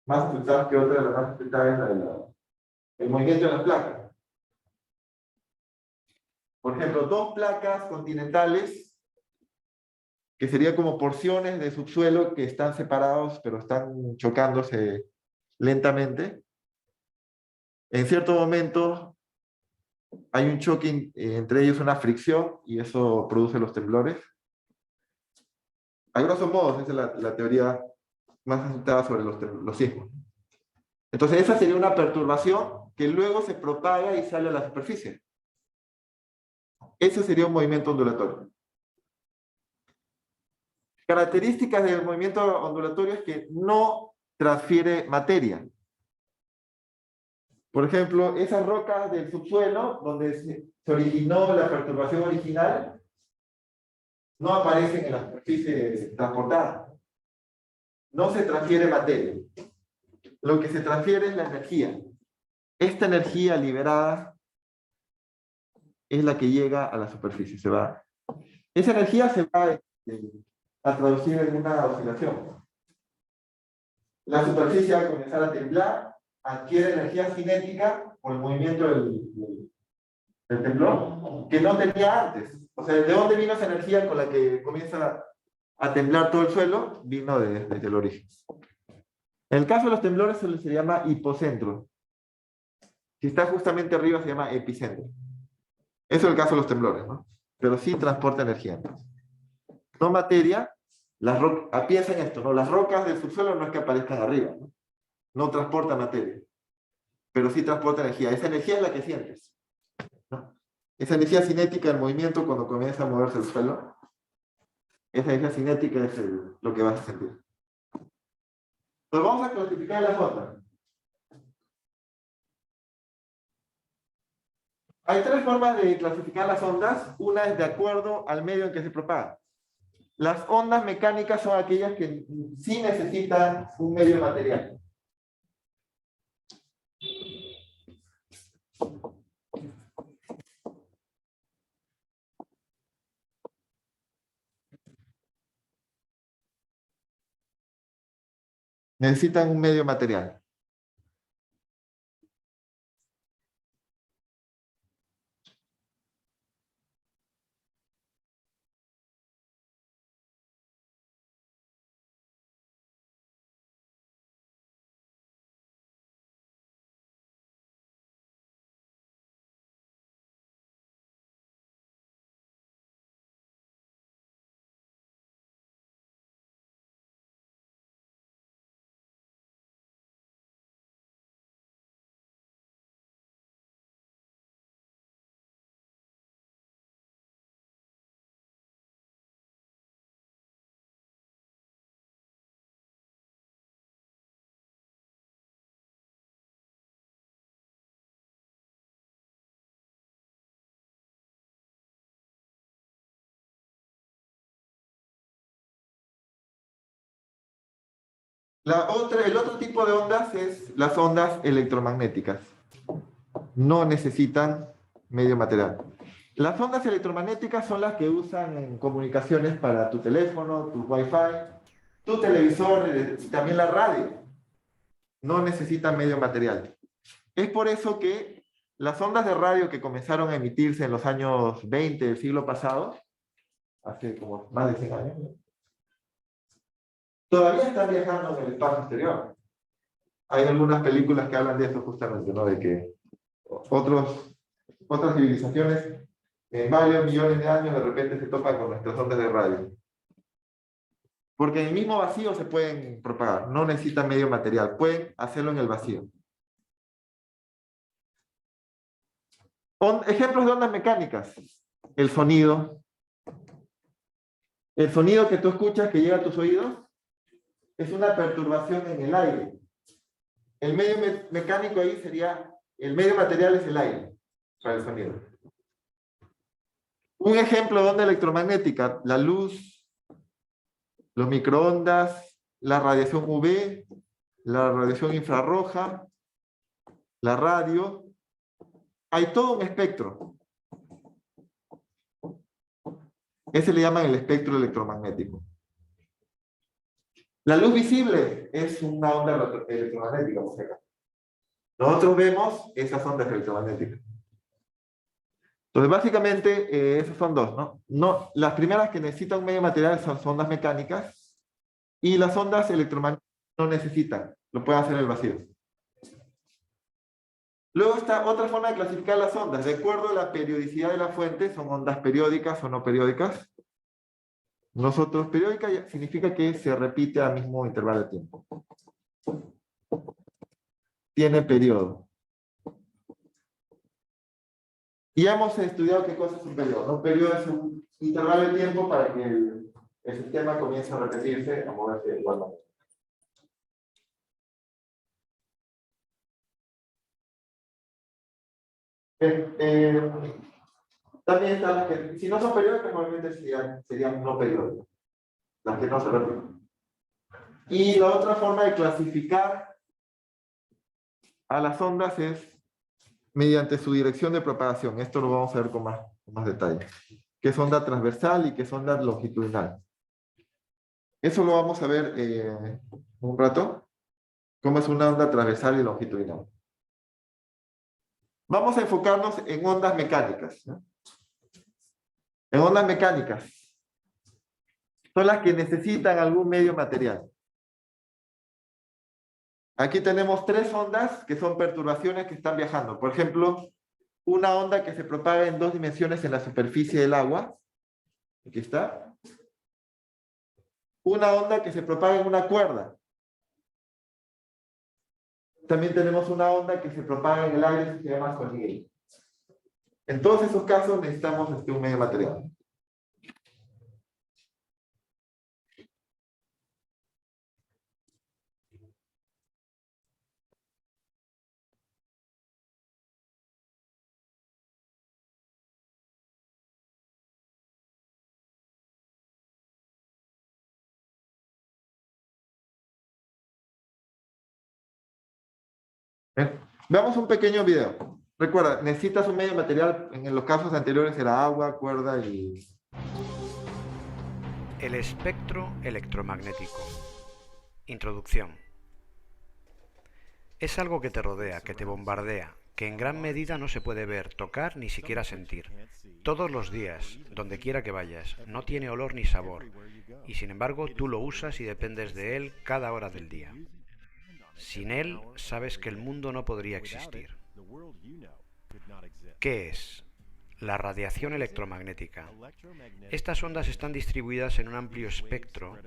Speaker 1: más aceptadas que otras. La más aceptada es la el movimiento de las placas. Por ejemplo, dos placas continentales, que serían como porciones de subsuelo que están separados, pero están chocándose lentamente. En cierto momento hay un choque entre ellos, una fricción, y eso produce los temblores. A grosso modo, esa es la teoría más aceptada sobre los sismos. Entonces, esa sería una perturbación que luego se propaga y sale a la superficie. Ese sería un movimiento ondulatorio. Características del movimiento ondulatorio es que no transfiere materia. Por ejemplo, esas rocas del subsuelo, donde se originó la perturbación original, no aparecen en la superficie transportada. No se transfiere materia. Lo que se transfiere es la energía. Esta energía liberada es la que llega a la superficie. Esa energía se va a traducir en una oscilación. La superficie va a comenzar a temblar, adquiere energía cinética por el movimiento del temblor, que no tenía antes. O sea, ¿de dónde vino esa energía con la que comienza a temblar todo el suelo? Vino desde el origen. En el caso de los temblores se llama hipocentro. Si está justamente arriba se llama epicentro. Eso es el caso de los temblores, ¿no? Pero sí transporta energía. No materia, piensa en esto, ¿no? Las rocas del subsuelo no es que aparezcan arriba, ¿no? No transporta materia, pero sí transporta energía. Esa energía es la que sientes, ¿no? Esa energía cinética del movimiento cuando comienza a moverse el suelo, esa energía cinética es lo que vas a sentir. Entonces vamos a clasificar las ondas. Hay tres formas de clasificar las ondas. Una es de acuerdo al medio en que se propaga. Las ondas mecánicas son aquellas que sí necesitan un medio material. Necesitan un medio material. El otro tipo de ondas es las ondas electromagnéticas. No necesitan medio material. Las ondas electromagnéticas son las que usan en comunicaciones para tu teléfono, tu Wi-Fi, tu televisor y también la radio. No necesitan medio material. Es por eso que las ondas de radio que comenzaron a emitirse en los años 20 del siglo pasado, hace como más de 100 años, ¿no?, todavía están viajando en el espacio exterior. Hay algunas películas que hablan de eso justamente, ¿no? De que otras civilizaciones en varios millones de años de repente se topan con nuestras ondas de radio. Porque en el mismo vacío se pueden propagar, no necesitan medio material, pueden hacerlo en el vacío. Ejemplos de ondas mecánicas. El sonido. El sonido que tú escuchas que llega a tus oídos es una perturbación en el aire. El medio mecánico ahí sería, el medio material es el aire para el sonido. Un ejemplo de onda electromagnética, la luz, los microondas, la radiación UV, la radiación infrarroja, la radio. Hay todo un espectro. Ese le llaman el espectro electromagnético. La luz visible es una onda electromagnética, por si acaso. Nosotros vemos esas ondas electromagnéticas. Entonces, básicamente, esos son dos, ¿no? Las primeras que necesitan un medio material son ondas mecánicas, y las ondas electromagnéticas no necesitan, lo pueden hacer en el vacío. Luego está otra forma de clasificar las ondas. De acuerdo a la periodicidad de la fuente, son ondas periódicas o no periódicas. Nosotros, periódica significa que se repite al mismo intervalo de tiempo. Tiene periodo. Y hemos estudiado qué cosa es un periodo. Un periodo es un intervalo de tiempo para que el sistema comience a repetirse, a moverse de igual manera. También están las que, si no son periódicas, normalmente serían no periódicas, las que no se repiten. Y la otra forma de clasificar a las ondas es mediante su dirección de propagación. Esto lo vamos a ver con más detalle. ¿Qué es onda transversal y qué es onda longitudinal? Eso lo vamos a ver un rato. ¿Cómo es una onda transversal y longitudinal? Vamos a enfocarnos en ondas mecánicas, ¿no? En ondas mecánicas. Son las que necesitan algún medio material. Aquí tenemos tres ondas que son perturbaciones que están viajando. Por ejemplo, una onda que se propaga en 2 dimensiones en la superficie del agua. Aquí está. Una onda que se propaga en una cuerda. También tenemos una onda que se propaga en el aire, que se llama sonido. En todos esos casos necesitamos un medio material. Bien. Veamos un pequeño video. Recuerda, necesitas un medio material. En los casos anteriores era agua, cuerda y...
Speaker 4: El espectro electromagnético. Introducción. Es algo que te rodea, que te bombardea, que en gran medida no se puede ver, tocar ni siquiera sentir. Todos los días, donde quiera que vayas, no tiene olor ni sabor, y sin embargo tú lo usas y dependes de él cada hora del día. Sin él, sabes que el mundo no podría existir. ¿Qué es? La radiación electromagnética. Estas ondas están distribuidas en un amplio espectro,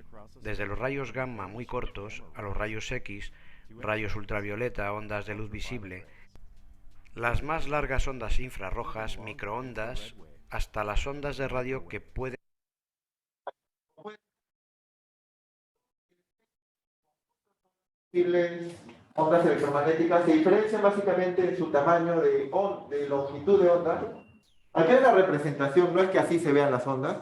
Speaker 4: desde los rayos gamma muy cortos a los rayos X, rayos ultravioleta, ondas de luz visible, las más largas ondas infrarrojas, microondas, hasta las ondas de radio que pueden...
Speaker 1: Ondas electromagnéticas se diferencian básicamente en su tamaño de longitud de onda. Aquí hay una representación, no es que así se vean las ondas.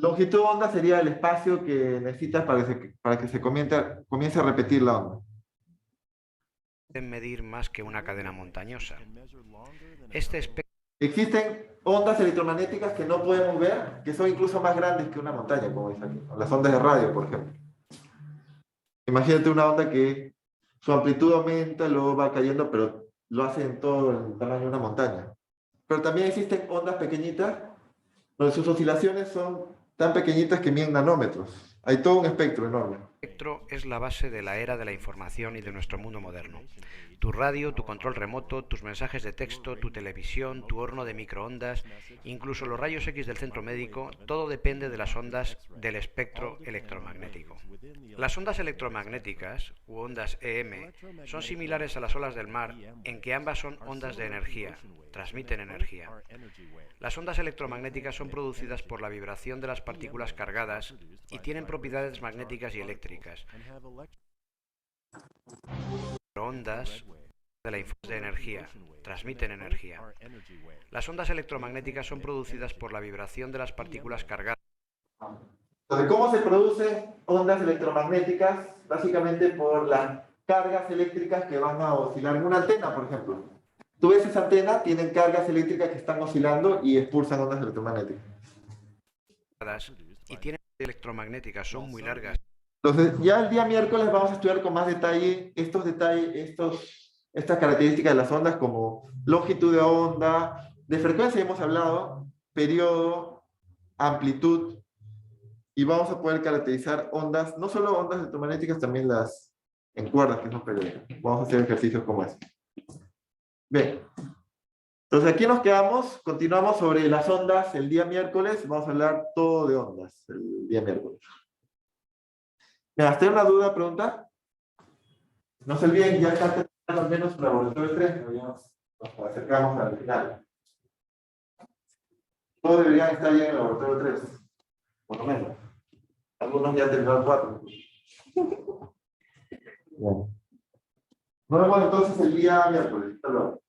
Speaker 1: Longitud de onda sería el espacio que necesitas para que se comience a repetir la onda.
Speaker 4: Pueden medir más que una cadena montañosa. Este espectro
Speaker 1: Existen ondas electromagnéticas que no podemos ver, que son incluso más grandes que una montaña, como dice aquí. Las ondas de radio, por ejemplo. Imagínate una onda que su amplitud aumenta, luego va cayendo, pero lo hace en todo el tamaño de una montaña. Pero también existen ondas pequeñitas, donde sus oscilaciones son tan pequeñitas que miden nanómetros. Hay todo un espectro enorme.
Speaker 4: es la base de la era de la información y de nuestro mundo moderno. Tu radio, tu control remoto, tus mensajes de texto, tu televisión, tu horno de microondas, incluso los rayos X del centro médico, todo depende de las ondas del espectro electromagnético. Las ondas electromagnéticas, u ondas EM, son similares a las olas del mar en que ambas son ondas de energía, transmiten energía. Las ondas electromagnéticas son producidas por la vibración de las partículas cargadas y tienen propiedades magnéticas y eléctricas. Ondas de energía, transmiten energía. Las ondas electromagnéticas son producidas por la vibración de las partículas cargadas.
Speaker 1: Entonces, ¿cómo se producen ondas electromagnéticas? Básicamente por las cargas eléctricas que van a oscilar en una antena, por ejemplo. Tú ves esa antena, tienen cargas eléctricas que están oscilando y expulsan ondas electromagnéticas.
Speaker 4: Y tienen electromagnéticas, son muy largas.
Speaker 1: Entonces, ya el día miércoles vamos a estudiar con más detalle estas características de las ondas, como longitud de onda, de frecuencia hemos hablado, periodo, amplitud, y vamos a poder caracterizar ondas, no solo ondas electromagnéticas, también las en cuerdas, que son periódicas. Vamos a hacer ejercicios como este. Bien. Entonces aquí nos quedamos, continuamos sobre las ondas el día miércoles, vamos a hablar todo de ondas el día miércoles. ¿Me ¿Hasta una duda, pregunta? No se olviden, ya está terminando al menos el laboratorio 3, pero ya nos acercamos al final. Todos deberían estar ya en el laboratorio 3, por lo menos. Algunos ya terminaron 4. Bueno. Nos vemos entonces el día miércoles. Hasta luego.